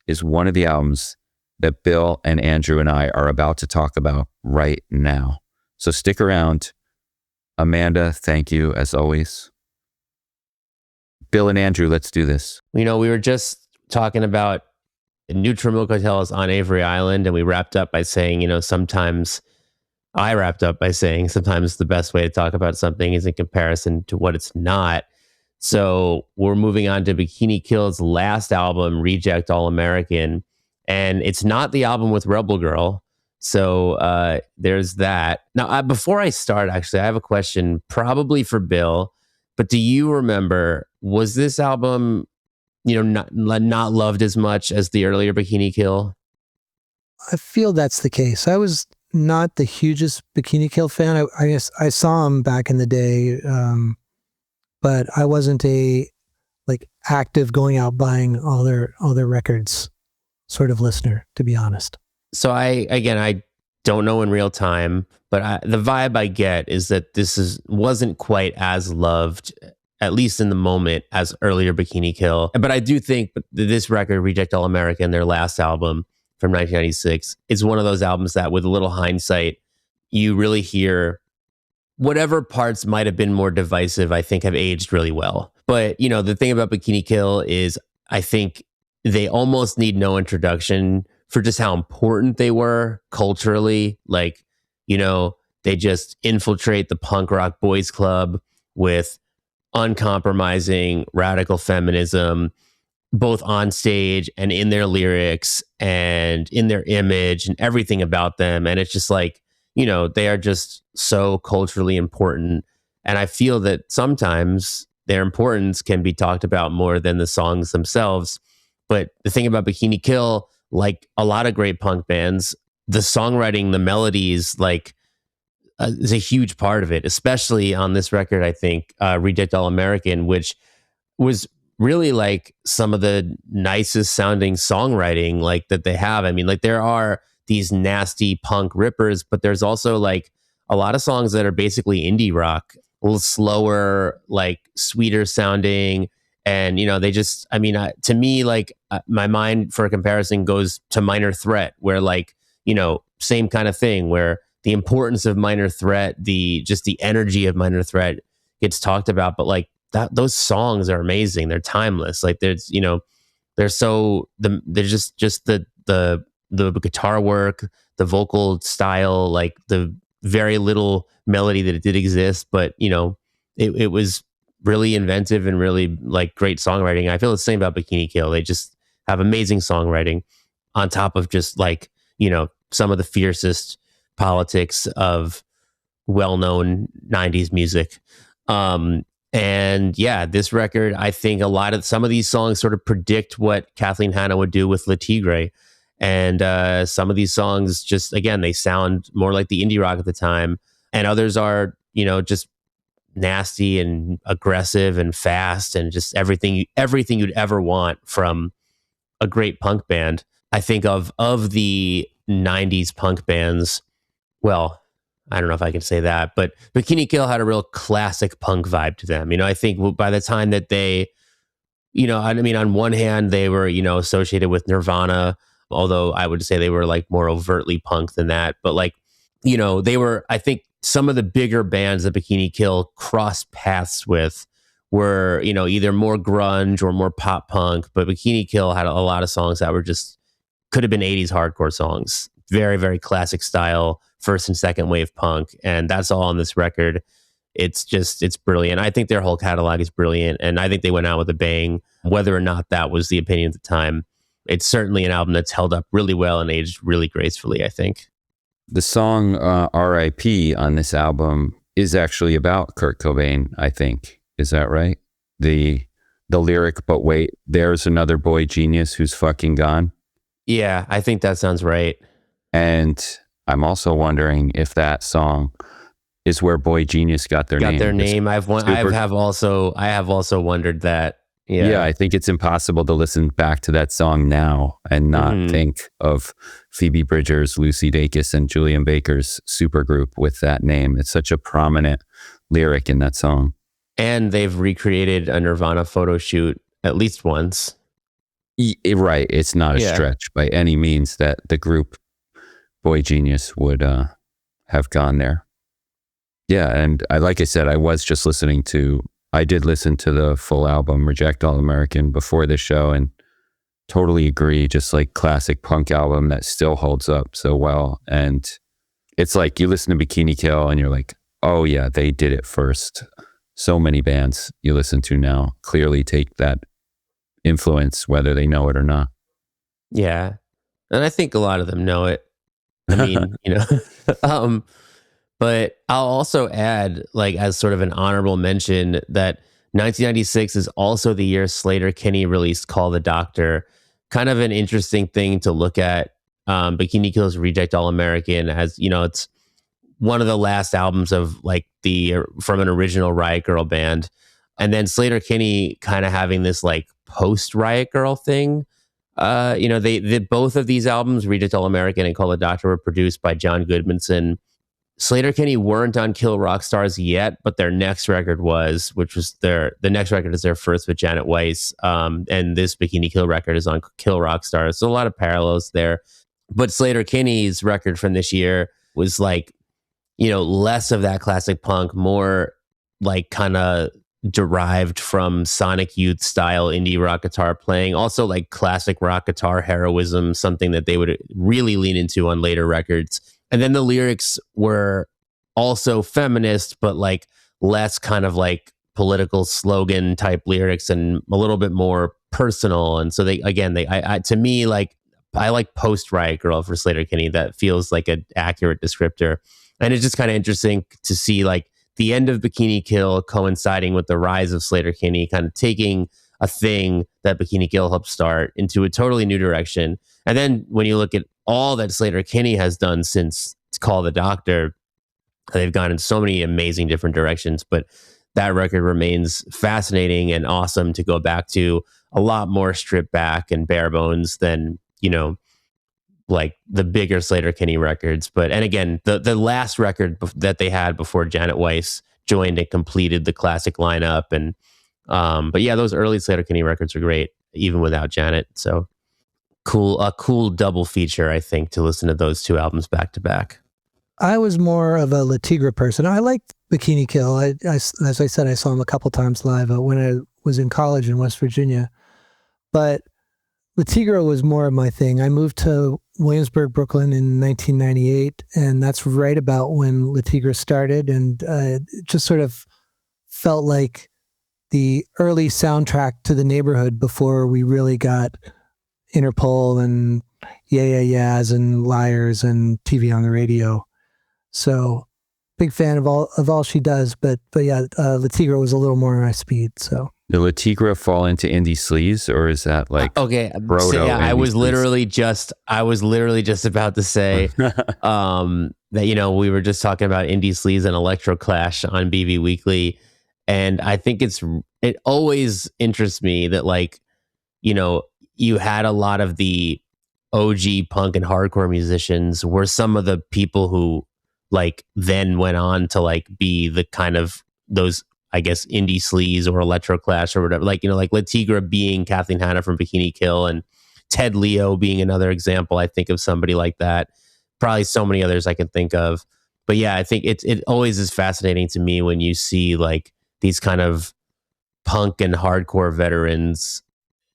is one of the albums that Bill and Andrew and I are about to talk about right now. So stick around. Amanda, thank you as always. Bill and Andrew, let's do this. You know, we were just talking about Neutral Milk Hotels on Avery Island, and we wrapped up by saying, sometimes the best way to talk about something is in comparison to what it's not. So we're moving on to Bikini Kill's last album, Reject All American, and it's not the album with Rebel Girl. So there's that. Now, before I start, actually, I have a question probably for Bill, but do you remember, was this album, not loved as much as the earlier Bikini Kill? I feel that's the case. I was not the hugest Bikini Kill fan. I guess I saw him back in the day, but I wasn't a active going out buying all their records sort of listener, to be honest. So I don't know in real time, but the vibe I get is that this wasn't quite as loved, at least in the moment, as earlier Bikini Kill. But I do think this record, Reject All American, their last album from 1996, is one of those albums that, with a little hindsight, you really hear whatever parts might have been more divisive, I think have aged really well. But, the thing about Bikini Kill is I think they almost need no introduction for just how important they were culturally. They just infiltrate the punk rock boys club with uncompromising radical feminism, both on stage and in their lyrics and in their image and everything about them. And it's just they are just so culturally important. And I feel that sometimes their importance can be talked about more than the songs themselves. But the thing about Bikini Kill, like a lot of great punk bands, the songwriting, the melodies, is a huge part of it, especially on this record, I think, Reject All American, which was really some of the nicest sounding songwriting that they have. I mean, there are these nasty punk rippers, but there's also a lot of songs that are basically indie rock, a little slower, sweeter sounding. And, they just, to me, my mind for a comparison goes to Minor Threat, where same kind of thing, where the importance of Minor Threat, the energy of Minor Threat gets talked about, but those songs are amazing. They're timeless. There's, they're just the guitar work, the vocal style, the very little melody that it did exist, but it was really inventive and really like great songwriting. I feel the same about Bikini Kill. They just have amazing songwriting on top of just like, you know, some of the fiercest politics of well-known 90s music. And yeah, this record, I think some of these songs sort of predict what Kathleen Hanna would do with Le Tigre. And some of these songs just, again, they sound more like the indie rock at the time. And others are, you know, just nasty and aggressive and fast and just everything you'd ever want from a great punk band. I think of the 90s punk bands, well, I don't know if I can say that, but Bikini Kill had a real classic punk vibe to them. You know, I think by the time that they, you know, I mean, on one hand, they were, you know, associated with Nirvana, although I would say they were like more overtly punk than that. But like, you know, they were, I think some of the bigger bands that Bikini Kill crossed paths with were, you know, either more grunge or more pop punk. But Bikini Kill had a lot of songs that were just, could have been 80s hardcore songs. Very, very classic style, first and second wave punk. And that's all on this record. It's brilliant. I think their whole catalog is brilliant. And I think they went out with a bang, whether or not that was the opinion at the time. It's certainly an album that's held up really well and aged really gracefully, I think. The song R.I.P. on this album is actually about Kurt Cobain, I think. Is that right? The lyric, but wait, there's another boy genius who's fucking gone. Yeah, I think that sounds right. And I'm also wondering if that song is where Boy Genius got their name. I have also wondered that. Yeah, I think it's impossible to listen back to that song now and not think of Phoebe Bridgers, Lucy Dacus, and Julian Baker's supergroup with that name. It's such a prominent lyric in that song. And they've recreated a Nirvana photo shoot at least once. Right. It's not a stretch by any means that the group Boy Genius would have gone there. Yeah. And like I said, I did listen to the full album, Reject All American, before this show and totally agree. Just like classic punk album that still holds up so well. And it's like you listen to Bikini Kill and you're like, oh yeah, they did it first. So many bands you listen to now clearly take that influence, whether they know it or not. Yeah. And I think a lot of them know it. I mean, you know, but I'll also add, like, as sort of an honorable mention, that 1996 is also the year Sleater-Kinney released Call the Doctor. Kind of an interesting thing to look at. Bikini Kill's Reject All American, as you know, it's one of the last albums of like from an original Riot Girl band. And then Sleater-Kinney kind of having this like post Riot Girl thing. You know, they both of these albums, Reject All American and Call the Doctor, were produced by John Goodmanson. Sleater-Kinney weren't on Kill Rock Stars yet, but their next record was, the next record is their first with Janet Weiss. And this Bikini Kill record is on Kill Rock Stars. So a lot of parallels there. But Sleater-Kinney's record from this year was like, you know, less of that classic punk, more like kind of derived from Sonic Youth style indie rock guitar playing, also like classic rock guitar heroism, something that they would really lean into on later records. And then the lyrics were also feminist, but like less kind of like political slogan type lyrics and a little bit more personal. And so to me, like, I like post Riot Girl for Sleater-Kinney. That feels like an accurate descriptor. And it's just kind of interesting to see like the end of Bikini Kill coinciding with the rise of Sleater-Kinney, kind of taking a thing that Bikini Kill helped start into a totally new direction. And then when you look at all that Sleater-Kinney has done since Call the Doctor, they've gone in so many amazing different directions, but that record remains fascinating and awesome to go back to. A lot more stripped back and bare bones than, you know, like the bigger Sleater-Kinney records. But, and again, the last record that they had before Janet Weiss joined and completed the classic lineup. And, but yeah, those early Sleater-Kinney records are great, even without Janet. So a cool double feature, I think, to listen to those two albums back to back. I was more of a Le Tigre person. I liked Bikini Kill. As I said, I saw him a couple times live when I was in college in West Virginia. But Le Tigre was more of my thing. I moved to Williamsburg, Brooklyn in 1998, and that's right about when Le Tigre started. And it just sort of felt like the early soundtrack to the neighborhood before we really got Interpol and Yeah Yeahs and Liars and TV on the radio. So big fan of all she does, but yeah, Le Tigre was a little more my speed. So Did Le Tigre fall into indie sleaze, or is that like okay? proto So, yeah, I was indie literally just about to say that we were just talking about indie sleaze and electro clash on BB Weekly, and I think it always interests me that you had a lot of the OG punk and hardcore musicians were some of the people who then went on to be the kind of those, I guess, indie sleaze or electro clash or whatever. like Le Tigre being Kathleen Hanna from Bikini Kill, and Ted Leo being another example. I think of somebody like that. Probably so many others I can think of. But yeah, I think it always is fascinating to me when you see these kind of punk and hardcore veterans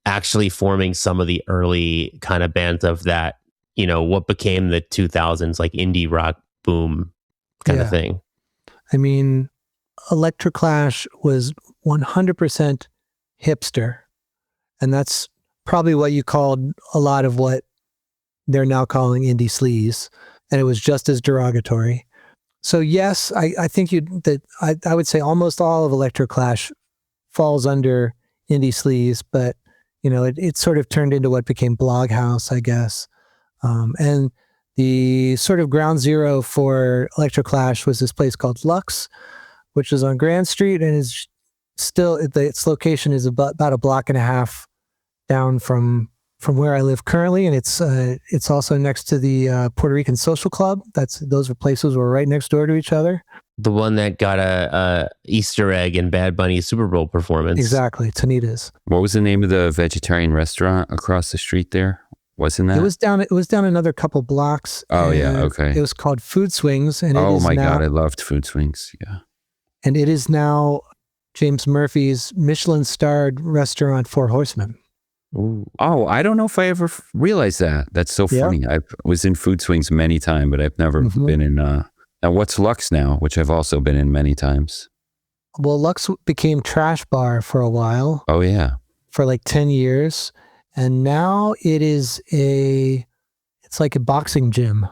actually forming some of the early kind of bands of that, what became the 2000s indie rock boom kind of thing. I mean, Electroclash was 100% hipster, and that's probably what you called a lot of what they're now calling indie sleaze, and it was just as derogatory. So yes, I think I would say almost all of Electroclash falls under indie sleaze, but it sort of turned into what became Bloghouse, I guess. And the sort of ground zero for Electroclash was this place called Lux, which is on Grand Street and is still, its location is about a block and a half down from where I live currently. And it's also next to the Puerto Rican Social Club. Those are places were right next door to each other. The one that got a Easter egg in Bad Bunny's Super Bowl performance. Exactly, Tanitas. What was the name of the vegetarian restaurant across the street there? Wasn't that? It was down another couple blocks. Oh yeah, okay. It was called Food Swings, and oh my God, I loved Food Swings. Yeah, and it is now James Murphy's Michelin-starred restaurant, Four Horsemen. Ooh. Oh, I don't know if I ever realized that. That's so funny. I was in Food Swings many times, but I've never been in. And what's Lux now, which I've also been in many times. Well, Lux became Trash Bar for a while. Oh yeah, for 10 years. And now it's like a boxing gym.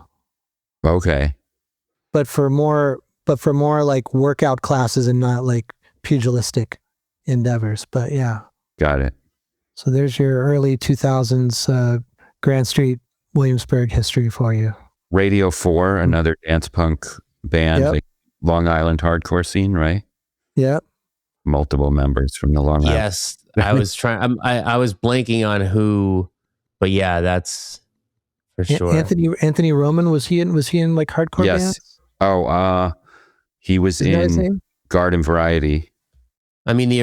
Okay. But for more workout classes and not pugilistic endeavors. But yeah. Got it. So there's your early 2000s Grand Street, Williamsburg history for you. Radio 4, another dance punk band, Long Island hardcore scene, right? Yep. Multiple members from the Long Island. Yes. I was trying. I was blanking on who, but yeah, that's for sure. Anthony Roman, was he in hardcore bands? Oh, he was in Garden Variety. I mean, the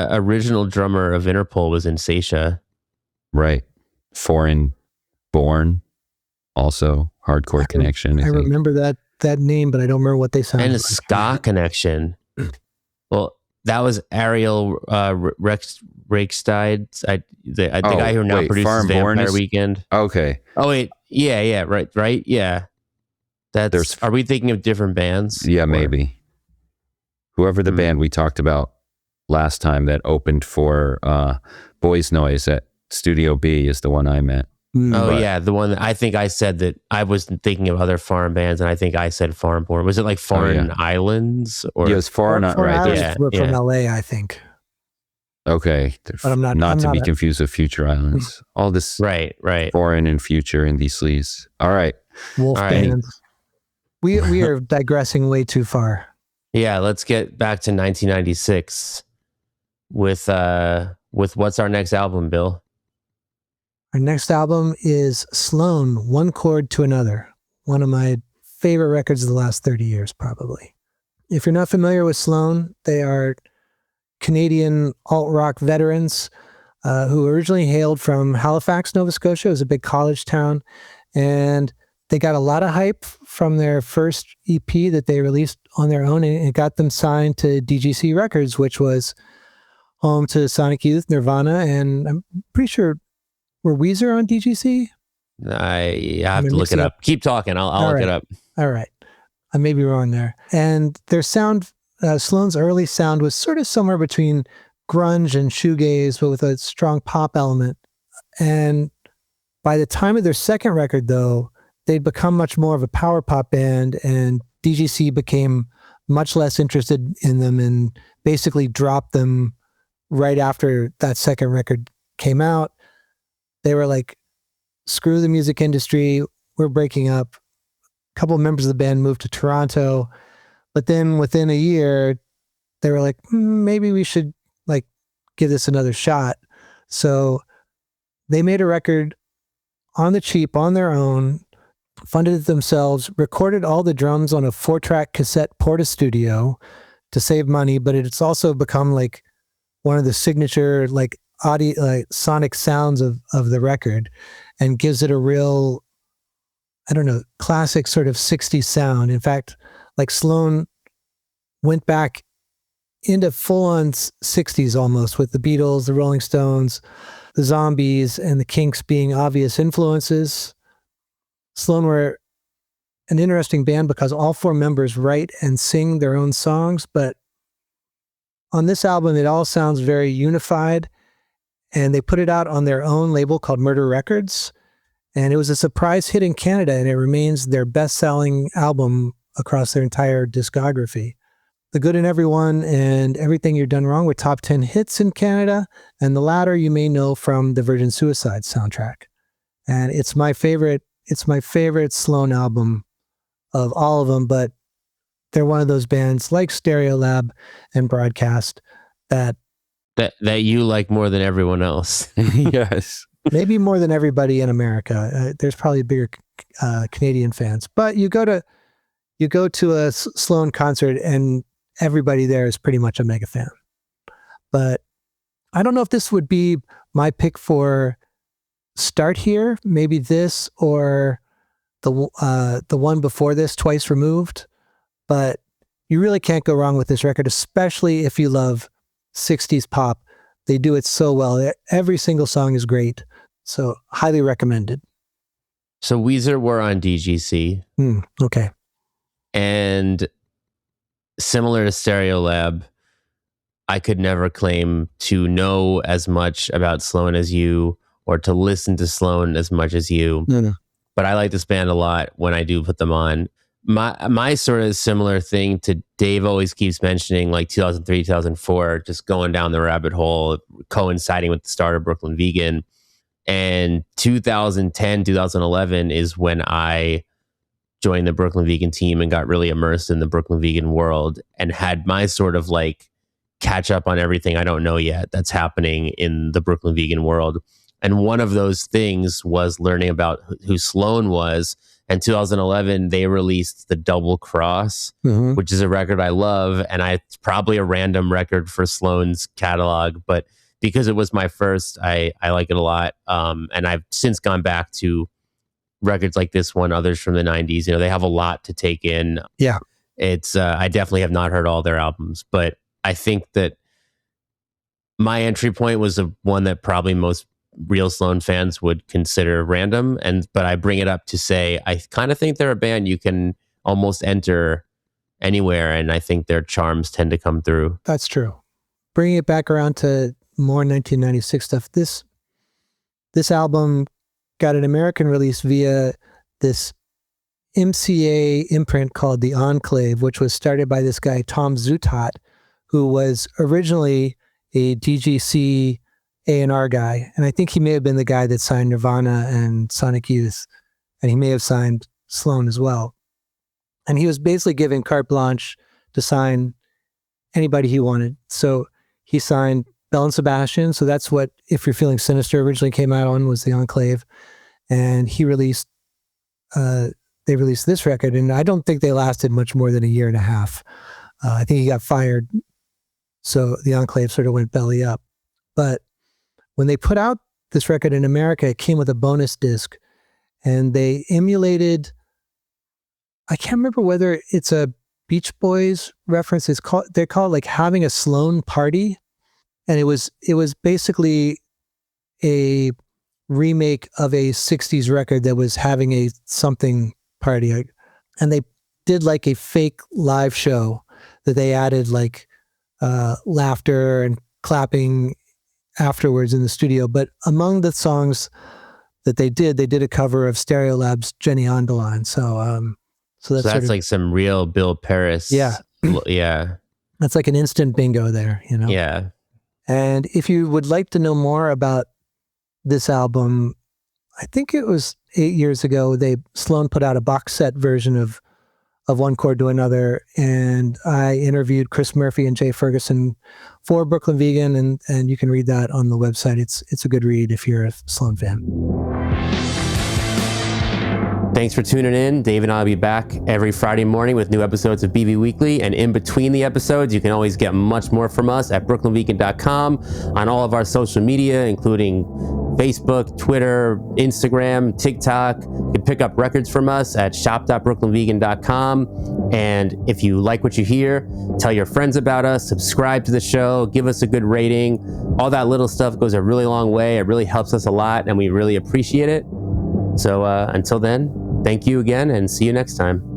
original drummer of Interpol was in Sacher. Right. Foreign Born, also hardcore connection. I remember that name, but I don't remember what they sounded like. And a like. ska connection. Well, that was Ariel Reichstad. The guy who now produces Vampire Weekend. Okay. Oh wait, yeah, right, yeah. Are we thinking of different bands? Yeah, maybe. Whoever the band we talked about last time that opened for Boys Noise at Studio B is the one I meant. Yeah, the one that I think I said that I was thinking of other foreign bands, and I think I said Foreign Born. Was it Foreign Islands? Or it was Foreign, right? Yeah, from LA, I think. Okay, but I'm not to be confused with Future Islands. All this right, foreign and future in these sleaze. All right, Wolf bands. We are digressing way too far. Yeah, let's get back to 1996 with what's our next album, Bill? Our next album is Sloan, One Chord to Another. One of my favorite records of the last 30 years, probably. If you're not familiar with Sloan, they are Canadian alt-rock veterans who originally hailed from Halifax, Nova Scotia. It was a big college town. And they got a lot of hype from their first EP that they released on their own, and it got them signed to DGC Records, which was home to Sonic Youth, Nirvana, and I'm pretty sure, were Weezer on DGC? I have to look it up. Keep talking. I'll look it up. All right. I may be wrong there. And their sound Sloan's early sound was sort of somewhere between grunge and shoegaze, but with a strong pop element. And by the time of their second record, though, they'd become much more of a power pop band, and DGC became much less interested in them and basically dropped them right after that second record came out. They were like, screw the music industry, we're breaking up. A couple of members of the band moved to Toronto, but then within a year, they were like, maybe we should like give this another shot. So they made a record on the cheap, on their own, funded it themselves, recorded all the drums on a 4-track cassette Porta-Studio to save money, but it's also become like one of the signature like audio, like sonic sounds of the record, and gives it a real, I don't know, classic sort of 60s sound. In fact, like Sloan went back into full-on 60s almost, with the Beatles, the Rolling Stones, the Zombies, and the Kinks being obvious influences. Sloan were an interesting band because all 4 members write and sing their own songs, but on this album, it all sounds very unified, and they put it out on their own label called Murder Records, and it was a surprise hit in Canada, and it remains their best-selling album across their entire discography. The Good in Everyone and Everything You've Done Wrong were top 10 hits in Canada, and the latter you may know from the Virgin Suicide soundtrack. And it's my favorite Sloan album of all of them, but they're one of those bands like Stereolab and Broadcast that you like more tthan everyone else. Yes. Maybe more than everybody in America. There's probably bigger Canadian fans, but you go to a Sloan concert and everybody there is pretty much a mega fan. But I don't know if this would be my pick for Start Here. Maybe this or the one before this, Twice Removed. But you really can't go wrong with this record, especially if you love 60s pop. They do it so well. Every single song is great. So highly recommended. So Weezer were on DGC. Okay. And similar to Stereolab, I could never claim to know as much about Sloan as you, or to listen to Sloan as much as you. No. But I like this band a lot when I do put them on. My sort of similar thing to Dave always keeps mentioning, like 2003, 2004, just going down the rabbit hole, coinciding with the start of BrooklynVegan. And 2010, 2011 is when I joined the BrooklynVegan team and got really immersed in the BrooklynVegan world and had my sort of like catch up on everything I don't know yet that's happening in the BrooklynVegan world. And one of those things was learning about who Sloan was. And 2011, they released the Double Cross, which is a record I love. And it's probably a random record for Sloan's catalog, but because it was my first, I like it a lot. And I've since gone back to records like this one, others from the 90s. You know, they have a lot to take in. Yeah. It's I definitely have not heard all their albums, but I think that my entry point was the one that probably most real Sloan fans would consider random. But I bring it up to say, I kind of think they're a band you can almost enter anywhere. And I think their charms tend to come through. That's true. Bringing it back around to more 1996 stuff. This album got an American release via this MCA imprint called The Enclave, which was started by this guy, Tom Zutaut, who was originally a DGC A&R guy. And I think he may have been the guy that signed Nirvana and Sonic Youth. And he may have signed Sloan as well. And he was basically given carte blanche to sign anybody he wanted. So he signed Belle and Sebastian. So that's what If You're Feeling Sinister originally came out on, was The Enclave. And he released, they released this record. And I don't think they lasted much more than a year and a half. I think he got fired. So The Enclave sort of went belly up. But when they put out this record in America, it came with a bonus disc. And they emulated, I can't remember whether it's a Beach Boys reference. They call it like Having a Sloan Party. And it was basically a remake of a 60s record that was having a something party. And they did like a fake live show that they added like laughter and clapping afterwards in the studio. But among the songs that they did a cover of Stereolab's Jenny on the Line. So that's sort of, like some real Bill Pearis. Yeah. Yeah. That's like an instant bingo there, you know? Yeah. And if you would like to know more about this album, I think it was 8 years ago, Sloan put out a box set version of One Chord to Another, and I interviewed Chris Murphy and Jay Ferguson for Brooklyn Vegan, and you can read that on the website. It's a good read if you're a Sloan fan. Thanks for tuning in. Dave and I will be back every Friday morning with new episodes of BV Weekly. And in between the episodes, you can always get much more from us at BrooklynVegan.com, on all of our social media, including Facebook, Twitter, Instagram, TikTok. You can pick up records from us at shop.brooklynvegan.com. And if you like what you hear, tell your friends about us, subscribe to the show, give us a good rating. All that little stuff goes a really long way. It really helps us a lot, and we really appreciate it. So until then, thank you again, and see you next time.